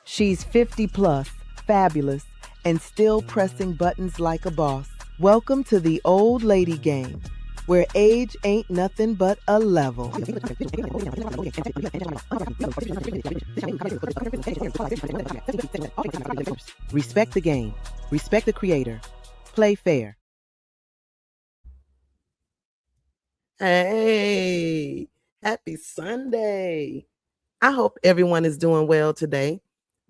She's 50 plus, fabulous, and still pressing buttons like a boss. Welcome to the old lady game, where age ain't nothing but a level. Respect the game. Respect the creator. Play fair. Hey, happy Sunday. I hope everyone is doing well today.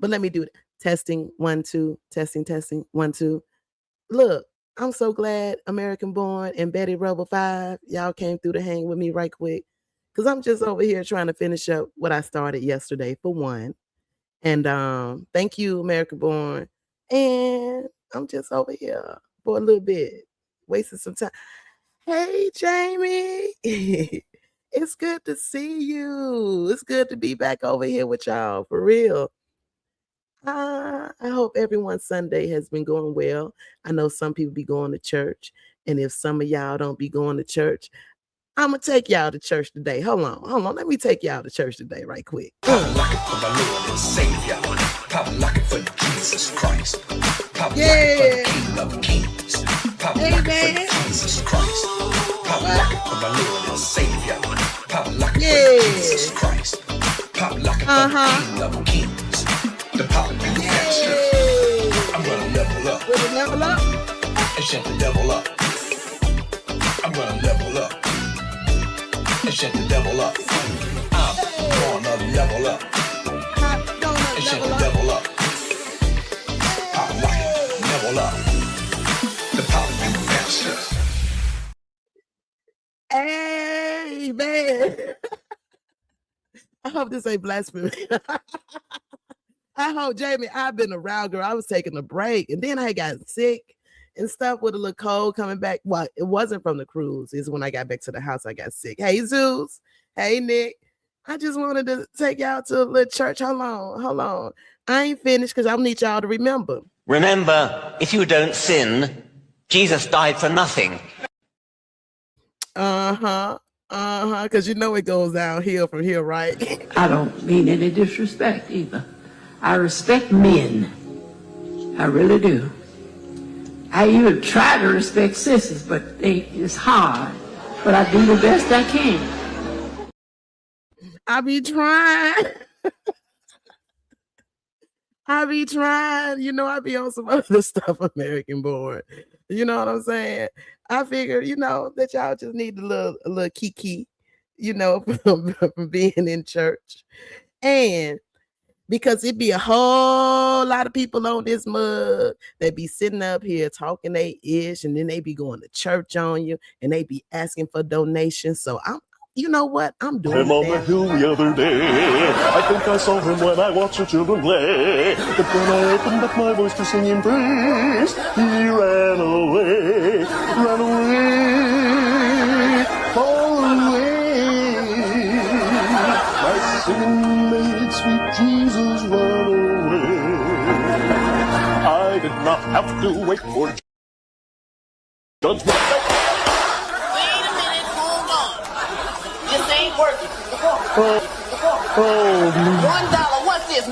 But let me do it. Testing, 1, 2, testing, 1, 2. Look, I'm so glad American Born and Betty Rubble 5, y'all came through to hang with me right quick. Because I'm just over here trying to finish up what I started yesterday, for one. And thank you, American Born. And I'm just over here for a little bit, wasting some time. Hey, Jamie. It's good to see you. It's good to be back over here with y'all, for real. I hope everyone's Sunday has been going well. I know some people be going to church, and if some of y'all don't be going to church, I'm going to take y'all to church today. Hold on. Let me take y'all to church today right quick. Pop locking for my Lord and Savior. Pop locking for Jesus Christ. Pop Yeah. locking for the King of Kings. Pop Amen. locking for Jesus Christ. Pop locking for my Lord and Savior. Pop locking Yeah. for Jesus Christ. Pop locking for the King of Kings. The pop new masters. I'm gonna level up. Will it level up? And shut the devil up. I'm gonna level up. And shut the devil up. I'm gonna level up. And shut the devil up. Pop locking, level up. The pop new masters. Hey, man. I hope this ain't blasphemy. I hope, Jamie, I've been around, girl. I was taking a break, and then I got sick and stuff with a little cold coming back. Well, it wasn't from the cruise. It's when I got back to the house I got sick. Hey, Zeus. Hey, Nick. I just wanted to take y'all to a little church. Hold on. I ain't finished because I need y'all to remember. Remember, if you don't sin, Jesus died for nothing. Because you know it goes downhill from here, right? I don't mean any disrespect either. I respect men. I really do. I even try to respect sisters, but it's hard. But I do the best I can. I be trying. You know, I be on some other stuff, American Born. You know what I'm saying? I figure, that y'all just need a little kiki, from being in church. And because it be a whole lot of people on this mug that be sitting up here talking they ish, and then they be going to church on you, and they be asking for donations. So you know what? I'm doing him on the hill the other day. I think I saw him when I watched the children play. But when I opened up my voice to sing in praise, he ran away, far away. My singing made sweet Jesus run away. I did not have to wait for judgment. Working. $1. What's this $1?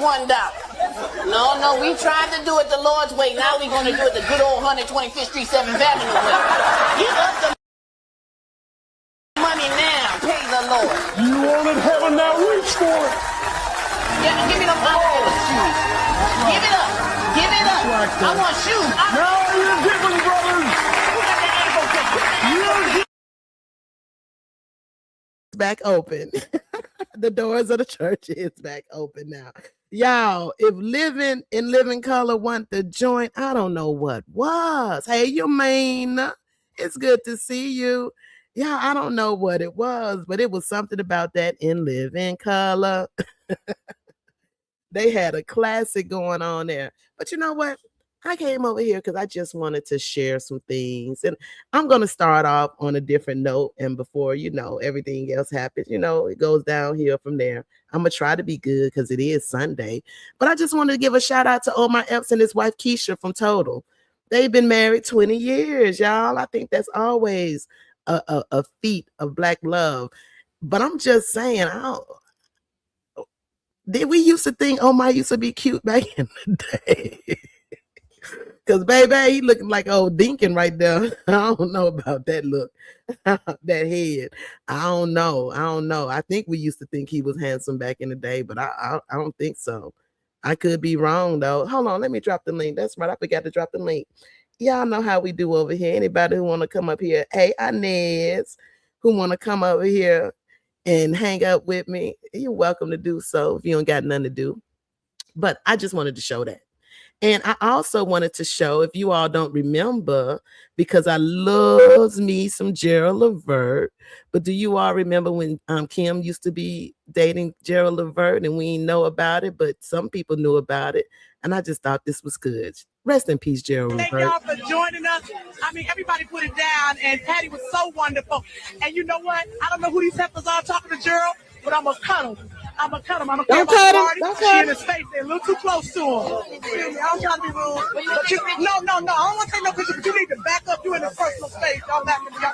No, we tried to do it the Lord's way. Now we're going to do it the good old 125th Street 7th Avenue way. Give us the money now. Pay the Lord. You wanted heaven, now reach for it. Yeah, give me them shoes. Give it up. I want shoes. Now you're giving, brothers. Who got that ankle kicker? Back open. The doors of the church is back open now. Y'all, if Living in Living Color want to join, I don't know what was. Hey, you mean, it's good to see you. Yeah, I don't know what it was, but it was something about that in Living Color. They had a classic going on there. But you know what? I came over here because I just wanted to share some things. And I'm going to start off on a different note. And before, everything else happens, it goes downhill from there. I'm going to try to be good because it is Sunday. But I just wanted to give a shout out to Omar Epps and his wife, Keisha, from Total. They've been married 20 years, y'all. I think that's always a feat of Black love. But I'm just saying, Did we used to think Omar used to be cute back in the day? Because, baby, he looking like old Dinkin right there. I don't know about that look, that head. I don't know. I think we used to think he was handsome back in the day, but I don't think so. I could be wrong, though. Hold on. Let me drop the link. That's right. I forgot to drop the link. Y'all know how we do over here. Anybody who want to come up here, hey, Inez, who want to come over here and hang up with me, you're welcome to do so if you don't got nothing to do. But I just wanted to show that. And I also wanted to show, if you all don't remember, because I loves me some Gerald Levert, but do you all remember when Kim used to be dating Gerald Levert and we didn't know about it, but some people knew about it, and I just thought this was good. Rest in peace, Gerald Levert. Thank y'all for joining us. I mean, everybody put it down, and Patty was so wonderful. And you know what? I don't know who these heifers are talking to Gerald, but I'm going to cut them. I'm going to cut him. I don't care about the party. She in his face. They're a little too close to him. Excuse me. I don't try to be rude. But you, no. I don't want to take no picture, but you need to back up. You in his personal space. Y'all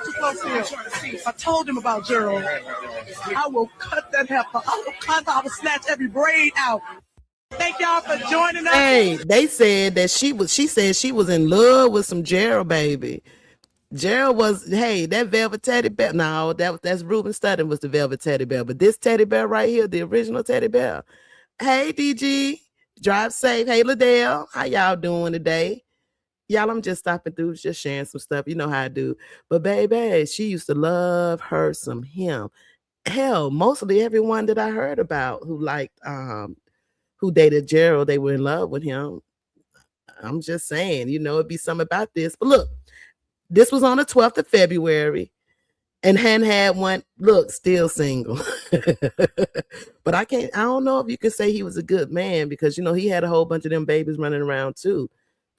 too close to him. I told him about Gerald. I will cut that heifer. I will snatch every braid out. Thank y'all for joining us. Hey, they said that she said she was in love with some Gerald, baby. Gerald was, hey, that velvet teddy bear. No, that's Ruben Studden was the velvet teddy bear. But this teddy bear right here, the original teddy bear. Hey, DG, drive safe. Hey, Ladell, how y'all doing today? Y'all, I'm just stopping through, just sharing some stuff. You know how I do. But baby, she used to love her some him. Hell, mostly everyone that I heard about who liked, who dated Gerald, they were in love with him. I'm just saying, it'd be something about this. But look, this was on the 12th of February, and hadn't had one. Look, still single. But I don't know if you can say he was a good man, because, he had a whole bunch of them babies running around too.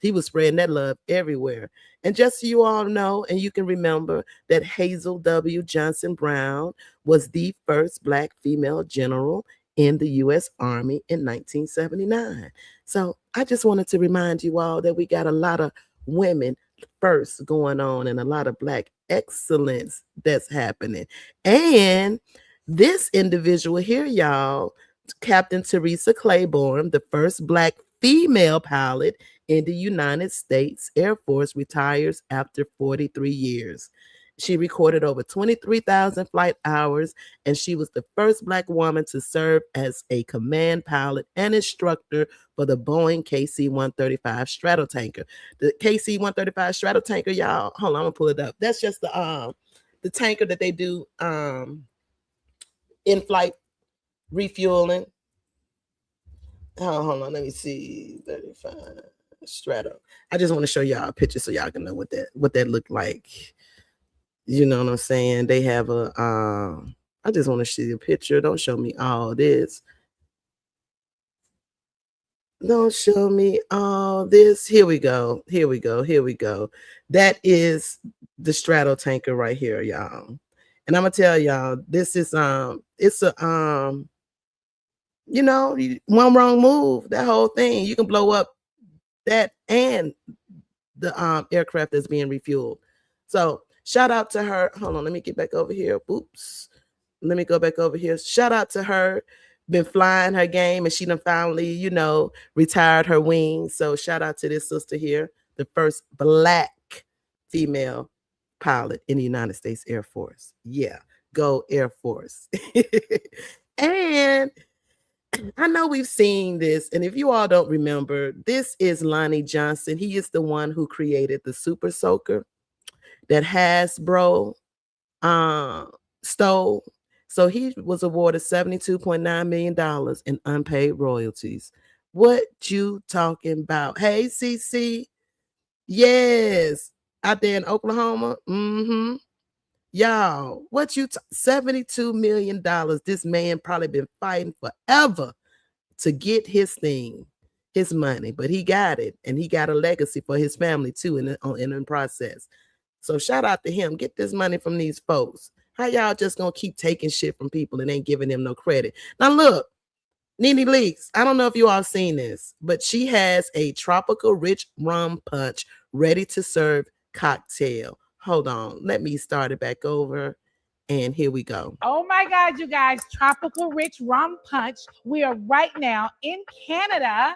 He was spreading that love everywhere. And just so you all know, and you can remember, that Hazel W. Johnson Brown was the first Black female general in the U.S. Army in 1979. So I just wanted to remind you all that we got a lot of women first going on and a lot of Black excellence that's happening. And this individual here, y'all, Captain Teresa Claiborne, the first Black female pilot in the United States Air Force, retires after 43 years. She recorded over 23,000 flight hours, and she was the first Black woman to serve as a command pilot and instructor for the Boeing KC-135 Stratotanker. The KC-135 Stratotanker, y'all, hold on, I'm gonna pull it up. That's just the tanker that they do in-flight refueling. Hold on, let me see. 35 Strato. I just want to show y'all a picture so y'all can know what that looked like. You know what I'm saying? They have I just want to see a picture. Don't show me all this. Don't show me all this. Here we go. That is the Stratotanker right here, y'all. And I'm gonna tell y'all, this is it's a one wrong move, that whole thing, you can blow up that and the aircraft that's being refueled. So shout out to her. Hold on, let me get back over here. Oops. Let me go back over here. Shout out to her. Been flying her game, and she done finally, retired her wings. So shout out to this sister here, the first Black female pilot in the United States Air Force. Yeah, go Air Force. And I know we've seen this, and if you all don't remember, this is Lonnie Johnson. He is the one who created the Super Soaker that Hasbro stole. So he was awarded $72.9 million in unpaid royalties. What you talking about? Hey, CC. Yes. Out there in Oklahoma. Mm-hmm. Y'all, what you $72 million. This man probably been fighting forever to get his thing, his money, but he got it, and he got a legacy for his family too in the process. So shout out to him. Get this money from these folks. How y'all just gonna keep taking shit from people and ain't giving them no credit? Now look, Nene Leakes, I don't know if you all seen this, but she has a tropical rich rum punch ready to serve cocktail. Hold on, let me start it back over. And here we go. Oh my God, you guys, Tropical Rich Rum Punch. We are right now in Canada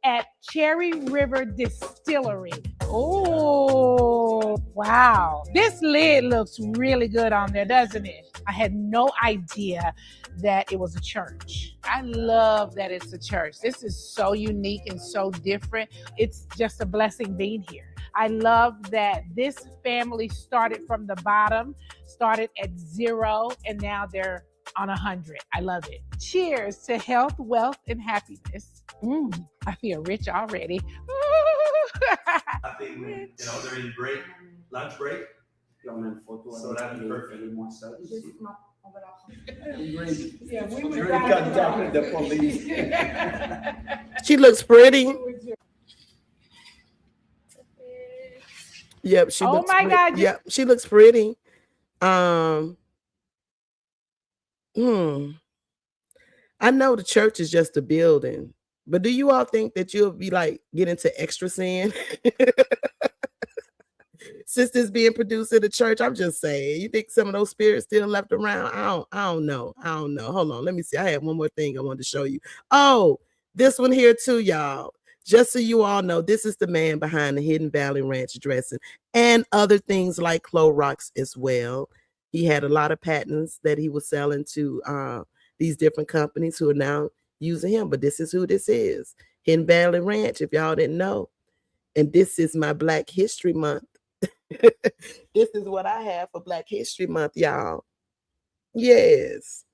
at Cherry River Distillery. Oh, wow. This lid looks really good on there, doesn't it? I had no idea that it was a church. I love that it's a church. This is so unique and so different. It's just a blessing being here. I love that this family started from the bottom, started at 0, and now they're on 100. I love it. Cheers to health, wealth, and happiness. I feel rich already. I think during break, lunch break. So that'd be perfect. She looks pretty. Yep, she looks my God. Yep, she looks pretty. I know the church is just a building, but do you all think that you'll be like get into extra sin? Since this being produced in the church, I'm just saying, you think some of those spirits still left around? I don't know. Hold on, let me see. I had one more thing I wanted to show you. Oh, this one here too, y'all. Just so you all know, this is the man behind the Hidden Valley Ranch dressing and other things like Clorox as well. He had a lot of patents that he was selling to these different companies who are now using him. But this is who this is. Hidden Valley Ranch, if y'all didn't know. And this is my Black History Month. This is what I have for Black History Month, y'all. Yes.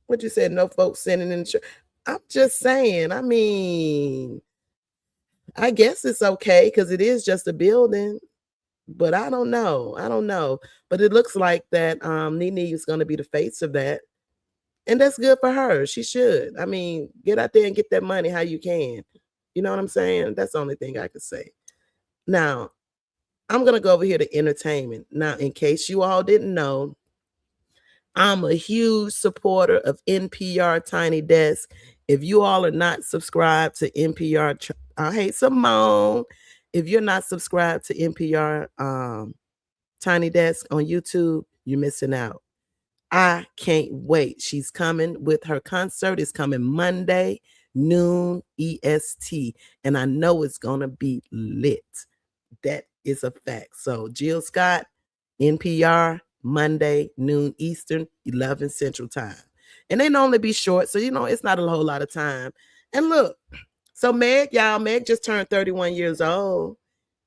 What you said, no folks sending in the church. I'm just saying, I mean, I guess it's okay because it is just a building, but I don't know. But it looks like that Nene is going to be the face of that. And that's good for her. She should. I mean, get out there and get that money how you can. You know what I'm saying? That's the only thing I could say. Now, I'm going to go over here to entertainment. Now, in case you all didn't know, I'm a huge supporter of NPR Tiny Desk. If you all are not subscribed to NPR, hey, Simone, if you're not subscribed to NPR Tiny Desk on YouTube, you're missing out. I can't wait. She's coming with her concert. It's coming Monday, noon EST. And I know it's going to be lit. That is a fact. So Jill Scott, NPR, Monday, noon Eastern, 11 Central Time. And they normally be short, so it's not a whole lot of time. And look, so Meg just turned 31 years old.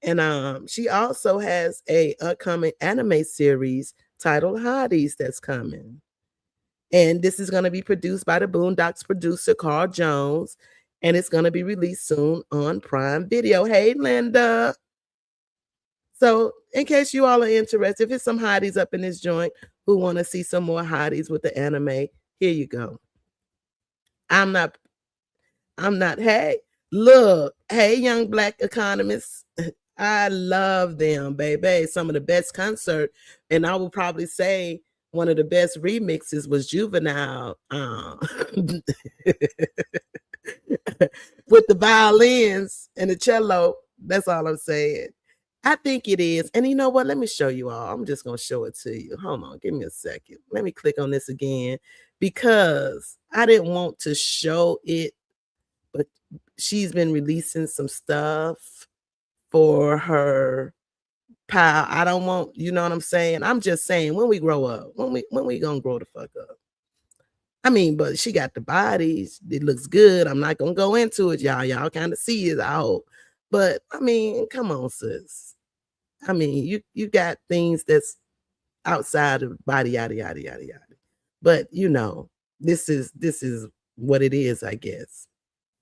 And she also has a upcoming anime series titled Hotties that's coming. And this is going to be produced by the Boondocks producer, Carl Jones. And it's going to be released soon on Prime Video. Hey, Linda. So in case you all are interested, if it's some hotties up in this joint who want to see some more hotties with the anime, here you go. I'm not, hey, look, hey, young Black economists. I love them, baby. Some of the best concert. And I will probably say one of the best remixes was Juvenile. With the violins and the cello. That's all I'm saying. I think it is. And you know what? Let me show you all. I'm just going to show it to you. Hold on. Give me a second. Let me click on this again because I didn't want to show it, but she's been releasing some stuff for her pile. I don't want, you know what I'm saying? I'm just saying when we grow up, when we going to grow the fuck up. I mean, but she got the bodies. It looks good. I'm not going to go into it, y'all. Y'all kind of see it, I hope. But I mean, come on, sis. I mean, you got things that's outside of body, yada, yada, yada, yada. But this is what it is, I guess.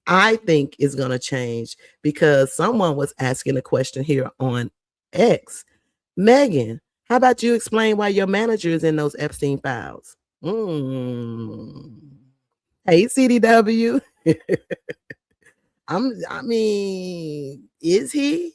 I think it's gonna change because someone was asking a question here on X. Megan, how about you explain why your manager is in those Epstein files? Hey, CDW. I mean, is he?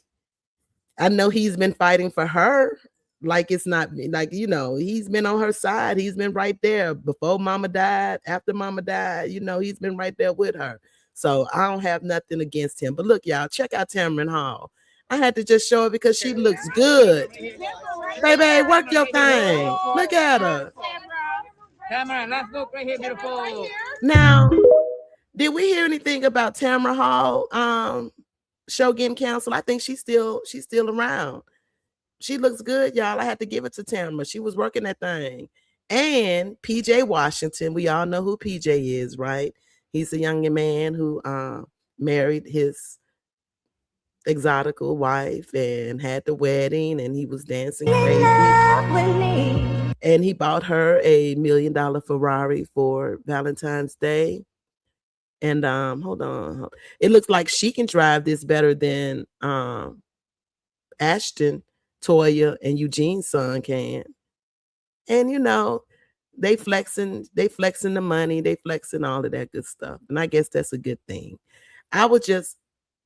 I know he's been fighting for her. Like it's not like, he's been on her side. He's been right there before mama died, after mama died, he's been right there with her. So I don't have nothing against him. But look, y'all, check out Tamron Hall. I had to just show her because she looks good. Baby, work your thing. Look at her. Camera, let's look right here, beautiful. Now, did we hear anything about Tamara Hall show getting canceled? I think she's still around. She looks good, y'all. I had to give it to Tamara. She was working that thing. And PJ Washington, we all know who PJ is, right? He's a young man who married his exotical wife and had the wedding, and he was dancing crazy. And he bought her a $1 million Ferrari for Valentine's Day. And hold on. It looks like she can drive this better than Ashton, Toya, and Eugene's son can. And you know, they flexing the money, they flexing all of that good stuff. And I guess that's a good thing.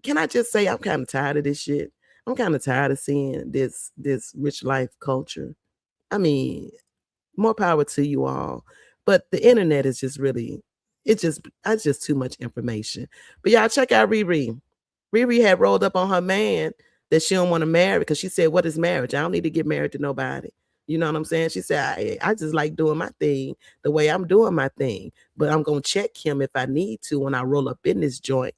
Can I just say I'm kind of tired of this shit? I'm kind of tired of seeing this rich life culture. I mean, more power to you all. But the internet is just really, it's just too much information. But y'all check out Riri. Riri had rolled up on her man that she don't want to marry because she said, what is marriage? I don't need to get married to nobody. You know what I'm saying? She said, I just like doing my thing the way I'm doing my thing. But I'm going to check him if I need to when I roll up in this joint.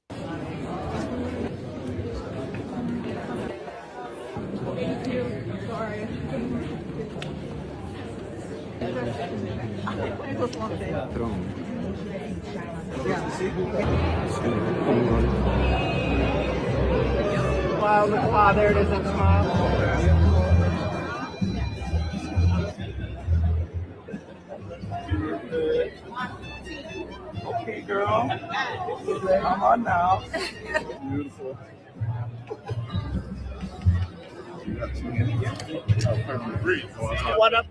Wow, look, wow, there it is, that smile. Okay, girl. Come on now. Beautiful. What up?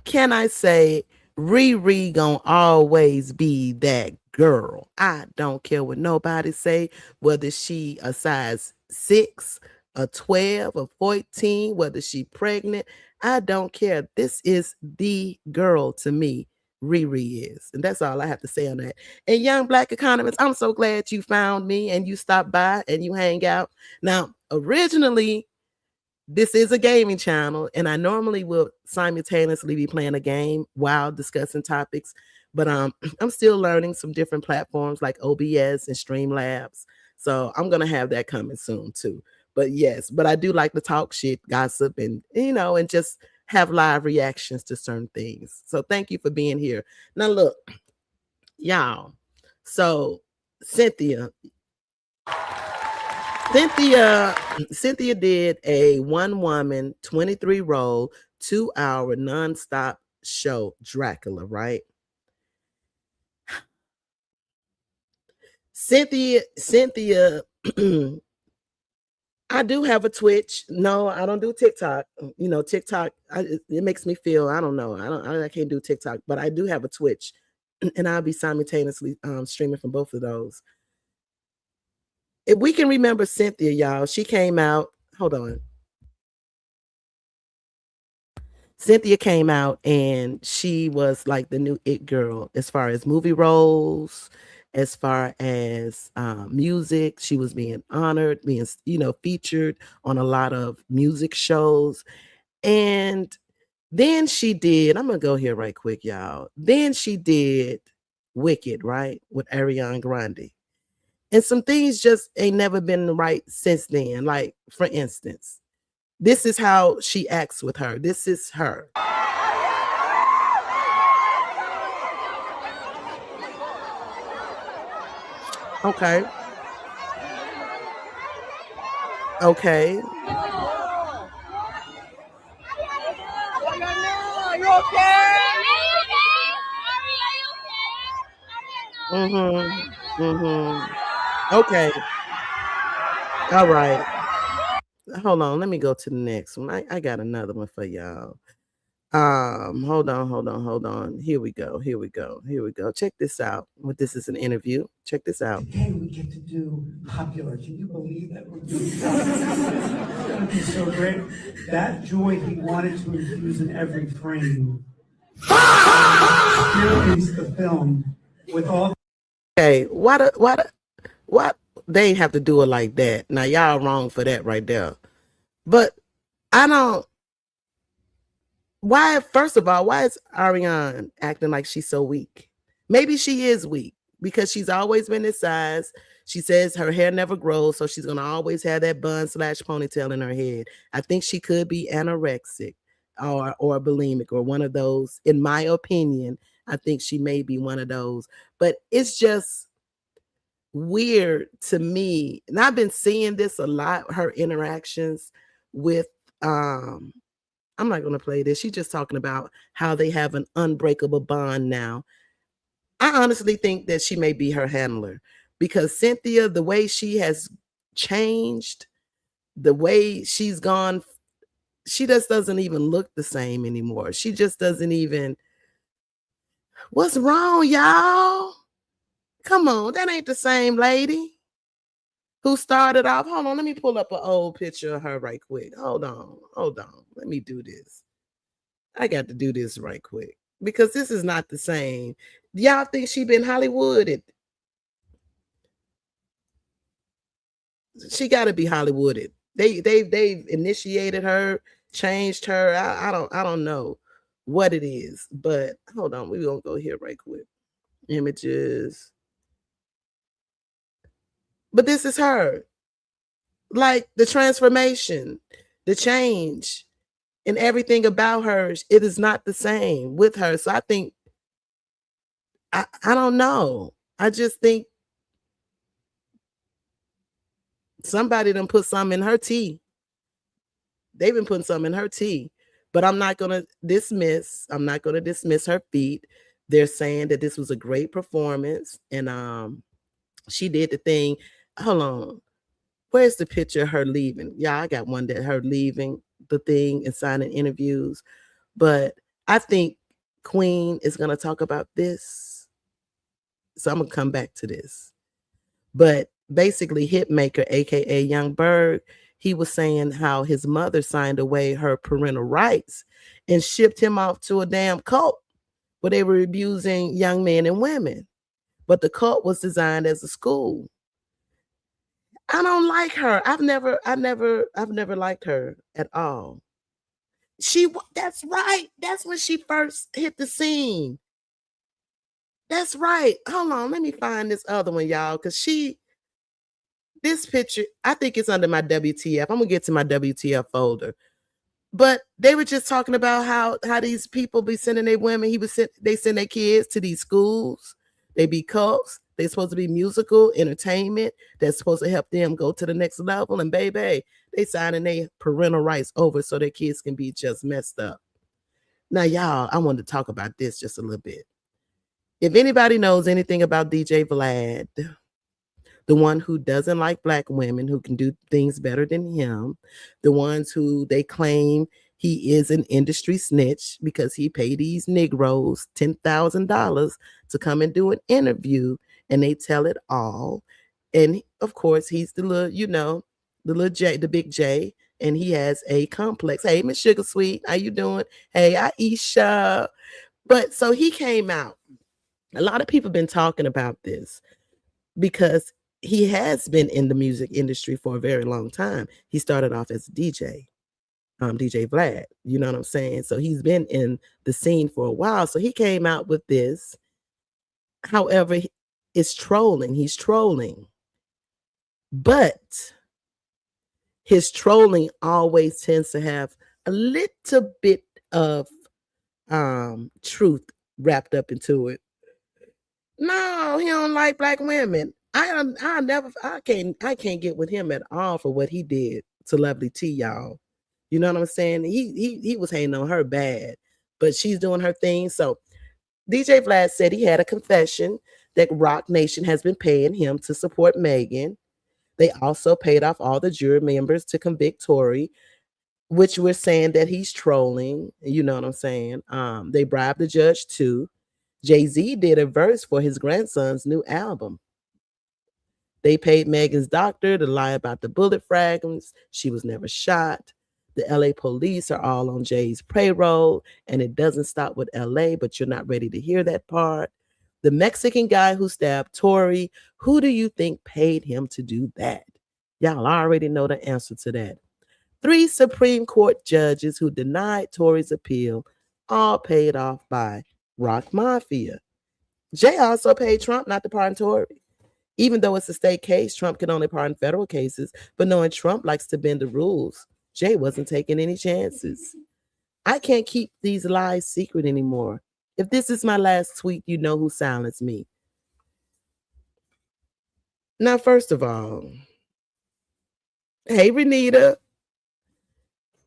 Can I say Riri gonna always be that girl? I don't care what nobody say, whether she a size 6, a 12, a 14, whether she pregnant. I don't care. This is the girl to me. Riri is. And that's all I have to say on that. And young black economists, I'm so glad you found me and you stopped by and you hang out. Now, originally, this is a gaming channel, and I normally will simultaneously be playing a game while discussing topics, but I'm still learning some different platforms like OBS and Streamlabs. So I'm going to have that coming soon too. But yes, but I do like to talk shit, gossip, and, you know, and just have live reactions to certain things. So thank you for being here. Now, look, y'all. So Cynthia did a 1-woman, 23-role, 2-hour nonstop show, Dracula, right? Cynthia, I do have a Twitch. No, I don't do TikTok. You know, TikTok, it makes me feel, I don't know. I can't do TikTok, but I do have a Twitch, and I'll be simultaneously streaming from both of those. If we can remember Cynthia, y'all, she came out. Hold on. Cynthia came out and she was like the new it girl as far as movie roles, as far as music. She was being honored, being, you know, featured on a lot of music shows. And then she did, I'm going to go here right quick, y'all. Then she did Wicked, right? With Ariana Grande. And some things just ain't never been right since then. Like, for instance, this is how she acts with her. This is her. Okay. Okay. You okay? Okay. All right. Hold on. Let me go to the next one. I got another one for y'all. Hold on. Here we go. Check this out. This is an interview. Check this out. Today we get to do popular. Can you believe that we're doing that? It's gonna be so great. That joy he wanted to infuse in every frame. Experience the film with all. Okay, what they ain't have to do it like that. Now y'all wrong for that right there. But I don't. Why? First of all, why is Ariane acting like she's so weak? Maybe she is weak because she's always been this size. She says her hair never grows, so she's gonna always have that bun / ponytail in her head. I think she could be anorexic or bulimic or one of those. In my opinion, I think she may be one of those. But it's just weird to me, and I've been seeing this a lot. Her interactions with I'm not going to play this. She's just talking about how they have an unbreakable bond now. I honestly think that she may be her handler because Cynthia, the way she has changed, the way she's gone, she just doesn't even look the same anymore. She just doesn't even. What's wrong, y'all? Come on, that ain't the same lady who started off. Hold on, let me pull up an old picture of her right quick. Hold on. Let me do this. I got to do this right quick because this is not the same. Y'all think she been Hollywooded? She got to be Hollywooded. They've initiated her, changed her. I don't know what it is, but hold on, we're gonna go here right quick. Images. But this is her. Like the transformation, the change, and everything about her, it is not the same with her. So I think I don't know. I just think somebody done put some in her tea. They've been putting some in her tea. But I'm not going to dismiss her feat. They're saying that this was a great performance. And she did the thing. Hold on. Where's the picture of her leaving? Yeah, I got one that her leaving the thing and signing interviews. But I think Queen is going to talk about this. So I'm going to come back to this. But basically, Hitmaker, aka Young Berg, he was saying how his mother signed away her parental rights and shipped him off to a damn cult where they were abusing young men and women. But the cult was designed as a school. I don't like her. I've never liked her at all. That's right. That's when she first hit the scene. That's right. Hold on, let me find this other one, y'all, because this picture, I think it's under my WTF. I'm gonna get to my WTF folder. But they were just talking about how these people be sending their women. They send their kids to these schools. They be cults. They're supposed to be musical entertainment. That's supposed to help them go to the next level. And baby, they signing their parental rights over so their kids can be just messed up. Now, y'all, I wanted to talk about this just a little bit. If anybody knows anything about DJ Vlad, the one who doesn't like black women, who can do things better than him, the ones who they claim he is an industry snitch because he paid these Negroes $10,000 to come and do an interview, and they tell it all. And of course, he's the little J, the big J, and he has a complex. Hey, Miss Sugar Sweet, how you doing? Hey, Aisha. But so he came out. A lot of people have been talking about this because he has been in the music industry for a very long time. He started off as a DJ, DJ Vlad, you know what I'm saying? So he's been in the scene for a while. So he came out with this. However, it's trolling. He's trolling. But his trolling always tends to have a little bit of truth wrapped up into it. No, he don't like black women. I can't get with him at all for what he did to Lovely T, y'all. You know what I'm saying? He was hating on her bad, but she's doing her thing. So DJ Vlad said he had a confession that Rock Nation has been paying him to support Megan. They also paid off all the jury members to convict Tory, which we're saying that he's trolling. You know what I'm saying? They bribed the judge too. Jay-Z did a verse for his grandson's new album. They paid Megan's doctor to lie about the bullet fragments. She was never shot. The LA police are all on Jay's payroll, and it doesn't stop with LA, but you're not ready to hear that part. The Mexican guy who stabbed Tory, who do you think paid him to do that? Y'all already know the answer to that. 3 Supreme Court judges who denied Tory's appeal, all paid off by Rock Mafia. Jay also paid Trump not to pardon Tory. Even though it's a state case, Trump can only pardon federal cases, but knowing Trump likes to bend the rules, Jay wasn't taking any chances. I can't keep these lies secret anymore. If this is my last tweet, you know who silenced me. Now, first of all, hey, Renita,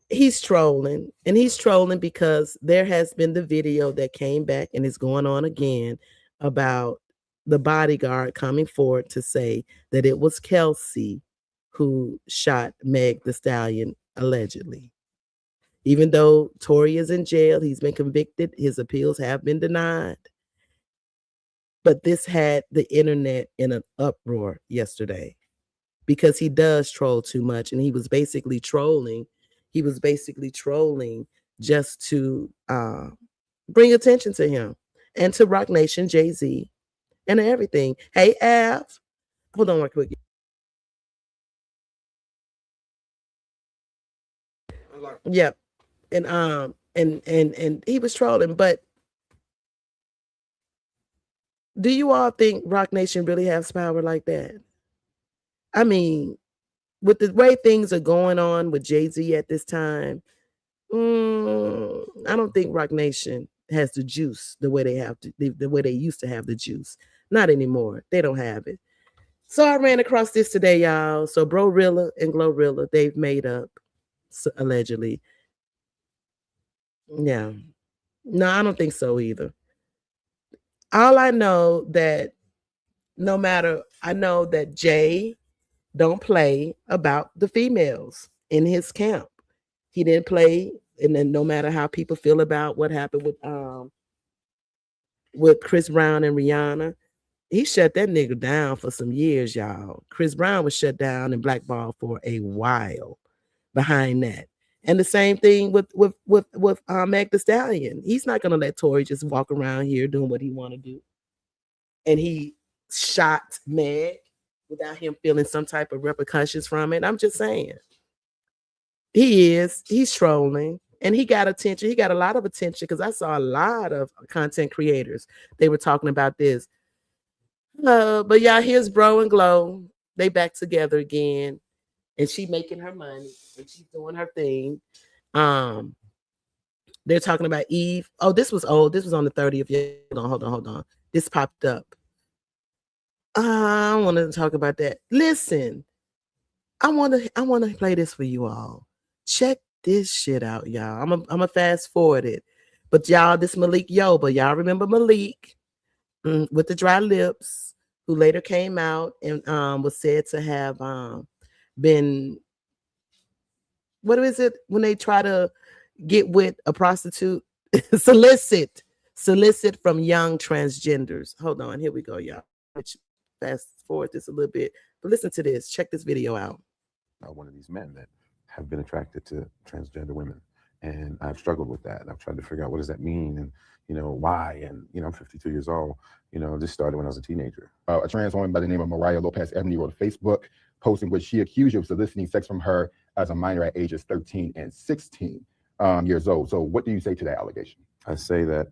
he's trolling, and he's trolling because there has been the video that came back and is going on again about the bodyguard coming forward to say that it was Kelsey who shot Meg Thee Stallion allegedly. Even though Tory is in jail, he's been convicted, his appeals have been denied. But this had the internet in an uproar yesterday because he does troll too much, and he was basically trolling. He was basically trolling just to bring attention to him and to Rock Nation, Jay-Z, and everything. Hey, Av. Hold on one quick. Yep. And he was trolling, but do you all think Rock Nation really has power like that? I mean, with the way things are going on with Jay-Z at this time, I don't think Rock Nation has the juice the way they have to, the way they used to have the juice. Not anymore. They don't have it. So I ran across this today, y'all. So Bro-Rilla and Glorilla, they've made up, allegedly. Yeah. No, I don't think so either. All I know that I know that Jay don't play about the females in his camp. He didn't play, and then no matter how people feel about what happened with Chris Brown and Rihanna, he shut that nigga down for some years, y'all. Chris Brown was shut down and blackballed for a while behind that. And the same thing with Meg Thee Stallion. He's not gonna let Tory just walk around here doing what he want to do. And he shot Meg without him feeling some type of repercussions from it. I'm just saying. He's trolling, and he got attention. He got a lot of attention because I saw a lot of content creators. They were talking about this. But yeah, here's Bro and Glow. They back together again, and she making her money and she's doing her thing. They're talking about Eve. Oh, this was old. This was on the 30th. Hold on. This popped up. I wanted to talk about that. Listen, I want to play this for you all. Check this shit out, y'all. I'm gonna fast forward it. But y'all, this Malik Yoba, y'all remember Malik with the dry lips, who later came out and was said to have been, what is it when they try to get with a prostitute? solicit from young transgenders. Hold on, here we go, y'all. Fast forward this a little bit, but listen to this. Check this video out. One of these men that have been attracted to transgender women, and I've struggled with that. I've tried to figure out what does that mean, and why. And I'm 52 years old. This started when I was a teenager. A trans woman by the name of Mariah Lopez Ebony wrote a Facebook post in which she accused you of soliciting sex from her as a minor at ages 13 and 16 years old. So what do you say to that allegation? I say that,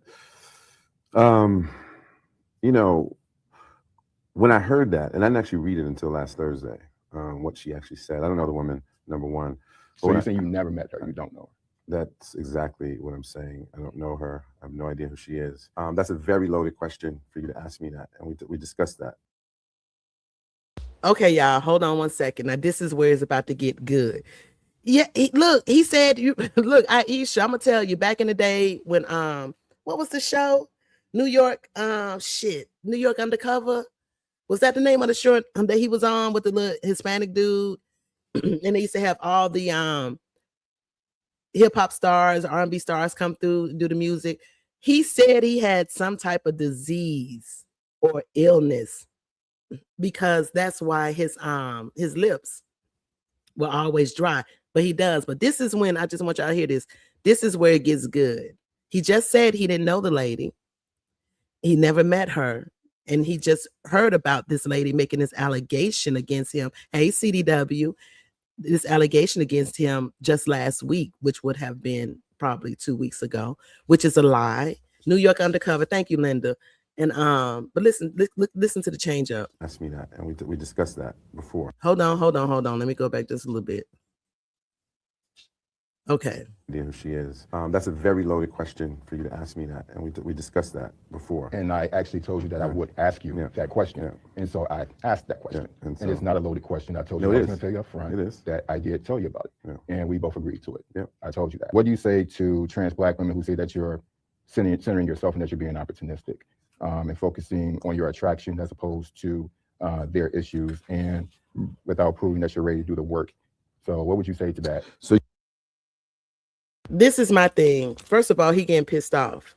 when I heard that, and I didn't actually read it until last Thursday, what she actually said. I don't know the woman, number one. So you're saying you never met her, you don't know her? That's exactly what I'm saying. I don't know her. I have no idea who she is. That's a very loaded question for you to ask me that, and we discussed that. Okay, y'all, hold on one second. Now, this is where it's about to get good. Yeah, he said, look, Aisha, I'm gonna tell you, back in the day when what was the show? New York Undercover. Was that the name of the show that he was on with the little Hispanic dude? And they used to have all the hip hop stars, R&B stars come through, do the music. He said he had some type of disease or illness because that's why his lips were always dry. But he does. But this is when I just want y'all to hear this. This is where it gets good. He just said he didn't know the lady. He never met her. And he just heard about this lady making this allegation against him. Hey, CDW, this allegation against him just last week, which would have been probably 2 weeks ago, which is a lie. New York Undercover. Thank you, Linda. And but listen to the change up. Ask me that, and we discussed that before. Hold on. Let me go back just a little bit. Okay. Idea who she is. That's a very loaded question for you to ask me that, and we discussed that before. And I actually told you that I would ask you that question, and so I asked that question. And it's not a loaded question. I told you I was going to tell you up front that I did tell you about it, and we both agreed to it. I told you that. What do you say to trans Black women who say that you're centering yourself and that you're being opportunistic and focusing on your attraction as opposed to their issues, and without proving that you're ready to do the work? So what would you say to that? So this is my thing. First of all, he getting pissed off.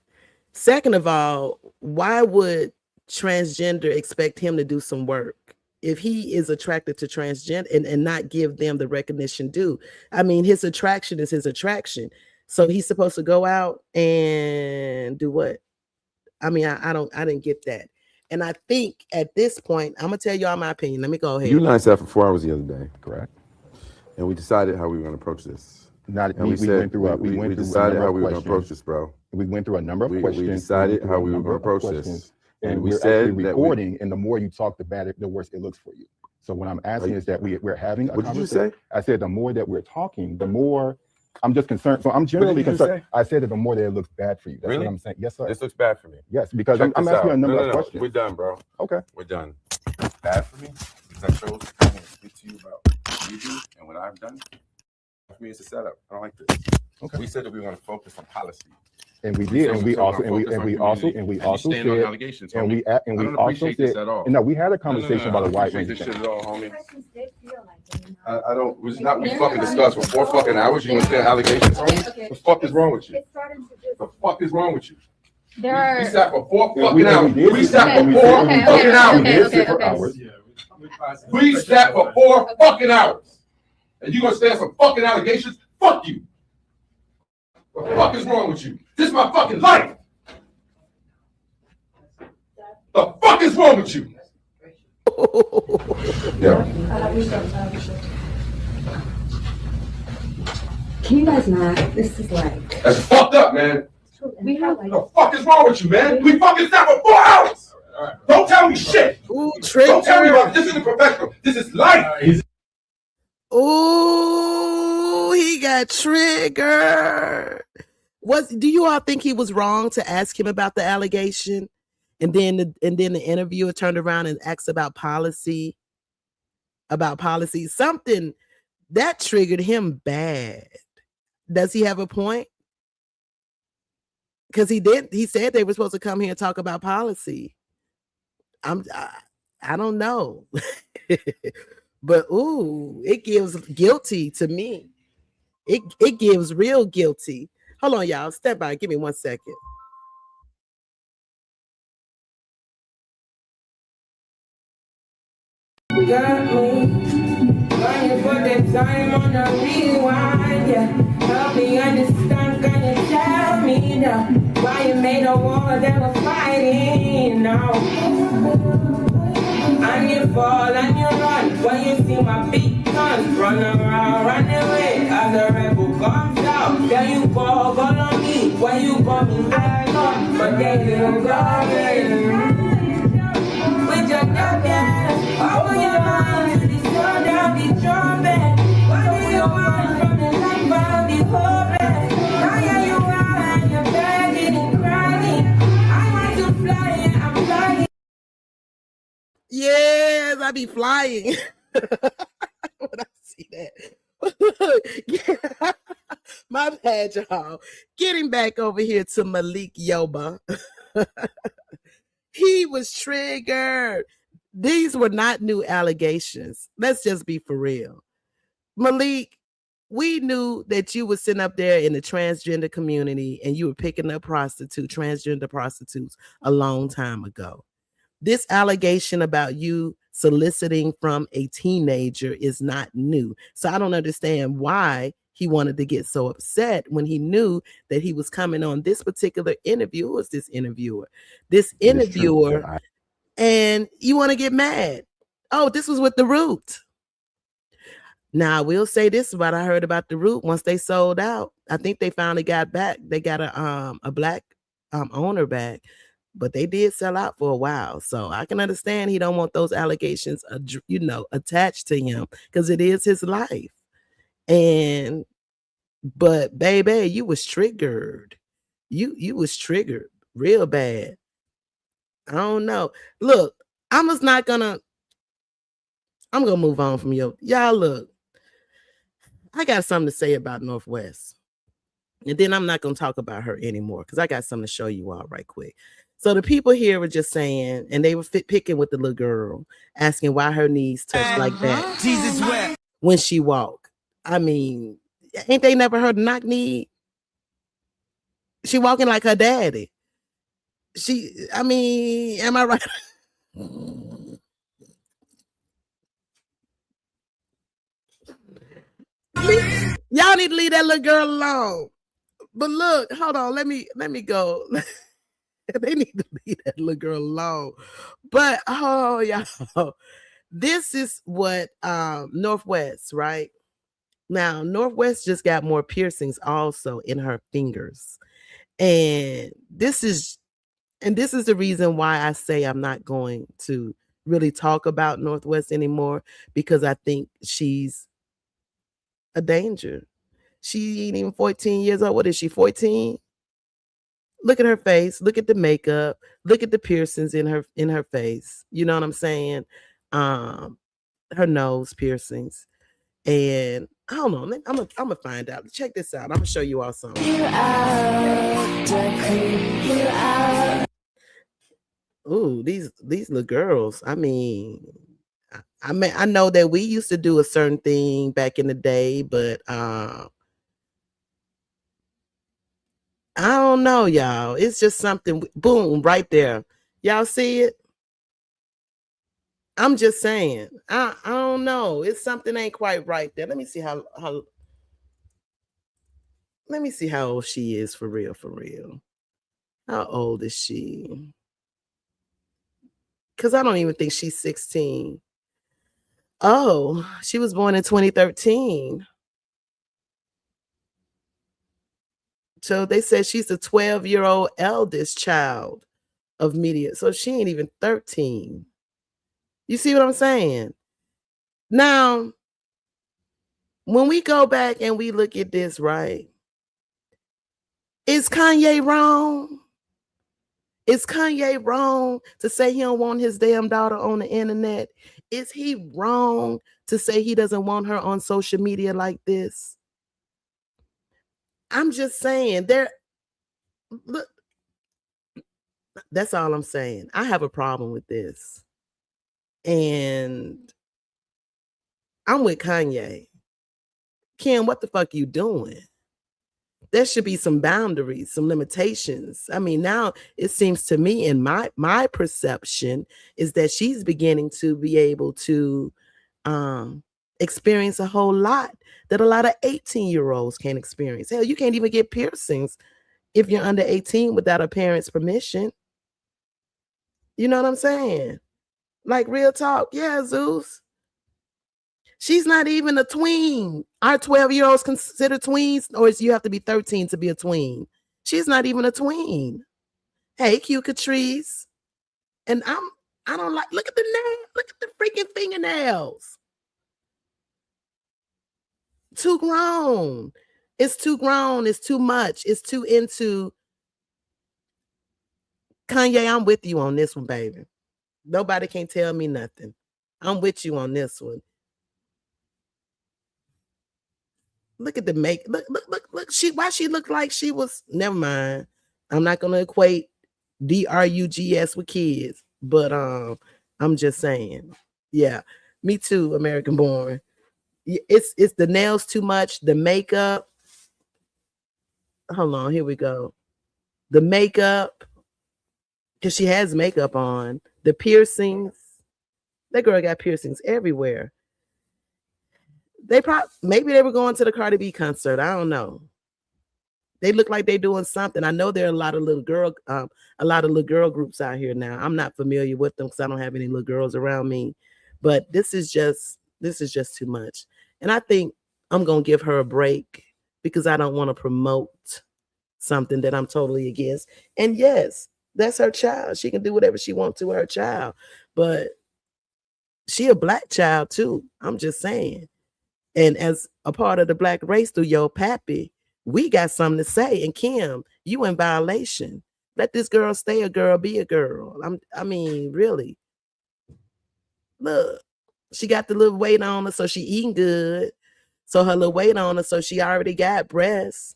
Second of all, why would transgender expect him to do some work if he is attracted to transgender and not give them the recognition due? I mean, his attraction is his attraction. So he's supposed to go out and do what? I mean, I didn't get that. And I think at this point, I'm gonna tell y'all my opinion. Let me go ahead. You and I sat for 4 hours the other day, correct? And we decided how we were going to approach this. We decided how we were going to approach this, bro. We went through a number of questions. We decided how we were going to approach this. And we said recording, and the more you talk, the worse it looks for you. So what I'm asking is that we're having a conversation. What did you say? I said the more that we're talking, the more I'm just concerned. So I'm generally concerned. I said that the more that it looks bad for you. That's what I'm saying. Yes, sir. This looks bad for me. Yes, because I'm asking you a number of questions. We're done, bro. Okay. We're done. It's bad for me because I chose to come and speak to you about what you do and what I've done. For me, it's a setup. I don't like this. Okay. We said that we want to focus on policy, and we did, and we also said, and we also said, and no, we had a conversation about a wide range of things. I don't. Was not we fucking discussed for 4 fucking hours. You understand allegations, homie? The fuck is wrong with you? The fuck is wrong with you? We sat for 4 fucking hours. We sat for 4 fucking hours. We sat for 4 fucking hours. And you gonna stand some fucking allegations? Fuck you. What the fuck is wrong with you? This is my fucking life. The fuck is wrong with you? Can you guys not? This is like... That's fucked up, man. We have like... The fuck is wrong with you, man? We fucking sat for 4 hours. Don't tell me shit. Ooh, don't tell me about it. This isn't professional. This is life. Oh, he got triggered. Do you all think he was wrong to ask him about the allegation? And then the interviewer turned around and asked about policy. Something that triggered him bad. Does he have a point? Because he said they were supposed to come here and talk about policy. I don't know. But ooh, it gives guilty to me. It gives real guilty. Hold on, y'all. Step by. Give me 1 second. Got me. Going for the time on the rewind, yeah. Help me understand, can you tell me now why you made a war that was fighting now? And you fall and you run when you see my big guns. Run around, run away as a rebel comes out. Then you fall on me when you got me back on. But then you got me with your darkness. Open your mind to the sun down the trumpet. What do you want from the life of the hopeless? Now here you are and you're begging and crying. I want to fly, I'm flying. Yes, I be flying. When I see that. Yeah. My bad, y'all. Getting back over here to Malik Yoba. He was triggered. These were not new allegations. Let's just be for real. Malik, we knew that you were sitting up there in the transgender community and you were picking up transgender prostitutes a long time ago. This allegation about you soliciting from a teenager is not new. So I don't understand why he wanted to get so upset when he knew that he was coming on this particular interview. Who was this interviewer? This interviewer And you want to get mad. Oh, this was with The Root. Now, I will say this about I heard about The Root. Once they sold out, I think they finally got back. They got a black owner back, but they did sell out for a while. So I can understand he don't want those allegations, attached to him because it is his life. But baby, you was triggered. You was triggered real bad. I don't know. Look, I'm gonna move on from y'all. Look, I got something to say about Northwest. And then I'm not going to talk about her anymore because I got something to show you all right quick. So the people here were just saying, and they were picking with the little girl, asking why her knees touch like that. Jesus wept when she walked. I mean, ain't they never heard a knock knee? She walking like her daddy. Am I right? Y'all need to leave that little girl alone. But look, hold on. Let me go. They need to leave that little girl alone. But y'all, this is what Northwest, right? Now, Northwest just got more piercings also in her fingers. And this is the reason why I say I'm not going to really talk about Northwest anymore, because I think she's a danger. She ain't even 14 years old. What is she, 14? Look at her face. Look at the makeup. Look at the piercings in her face. You know what I'm saying? Her nose piercings. And I don't know. I'm gonna find out. Check this out. I'm gonna show you all something. Ooh, these little girls. I know that we used to do a certain thing back in the day, but I don't know, y'all. It's just something. Boom, right there. Y'all see it? I'm just saying. I don't know. It's something ain't quite right there. Let me see how old she is for real, for real. How old is she? Because I don't even think she's 16. Oh, she was born in 2013. So they said she's the 12-year-old eldest child of media. So she ain't even 13. You see what I'm saying? Now, when we go back and we look at this, right? Is Kanye wrong? Is Kanye wrong to say he don't want his damn daughter on the internet? Is he wrong to say he doesn't want her on social media like this? I'm just saying, look, that's all I'm saying. I have a problem with this. And I'm with Kanye. Kim, what the fuck you doing? There should be some boundaries, some limitations. I mean, now it seems to me, in my perception, is that she's beginning to be able to experience a whole lot that a lot of 18-year-olds can't experience. Hell, you can't even get piercings if you're under 18 without a parent's permission. You know what I'm saying? Like, real talk. Yeah, Zeus. She's not even a tween. Are 12-year-olds considered tweens? Or you have to be 13 to be a tween? She's not even a tween. Hey, cute Catrice. And I don't like, look at the nail. Look at the freaking fingernails. Too grown. It's too grown. It's too much. It's too into. Kanye, I'm with you on this one, baby. Nobody can tell me nothing. I'm with you on this one. Look at the make. Look. Why she looked like she was. Never mind. I'm not gonna equate drugs with kids, but I'm just saying. Yeah, me too. American born. It's the nails too much. The makeup. Hold on. Here we go. The makeup, because she has makeup on. The piercings. That girl got piercings everywhere. Maybe they were going to the Cardi B concert. I don't know. They look like they're doing something. I know there are a lot of little girl groups out here now. I'm not familiar with them because I don't have any little girls around me. But this is just too much. And I think I'm gonna give her a break because I don't want to promote something that I'm totally against. And yes, that's her child. She can do whatever she wants to with her child. But she a black child too. I'm just saying. And as a part of the black race through your pappy, we got something to say. And Kim, you in violation. Let this girl stay a girl, be a girl. I mean, really. Look, she got the little weight on her, so she eating good. So her little weight on her, so she already got breasts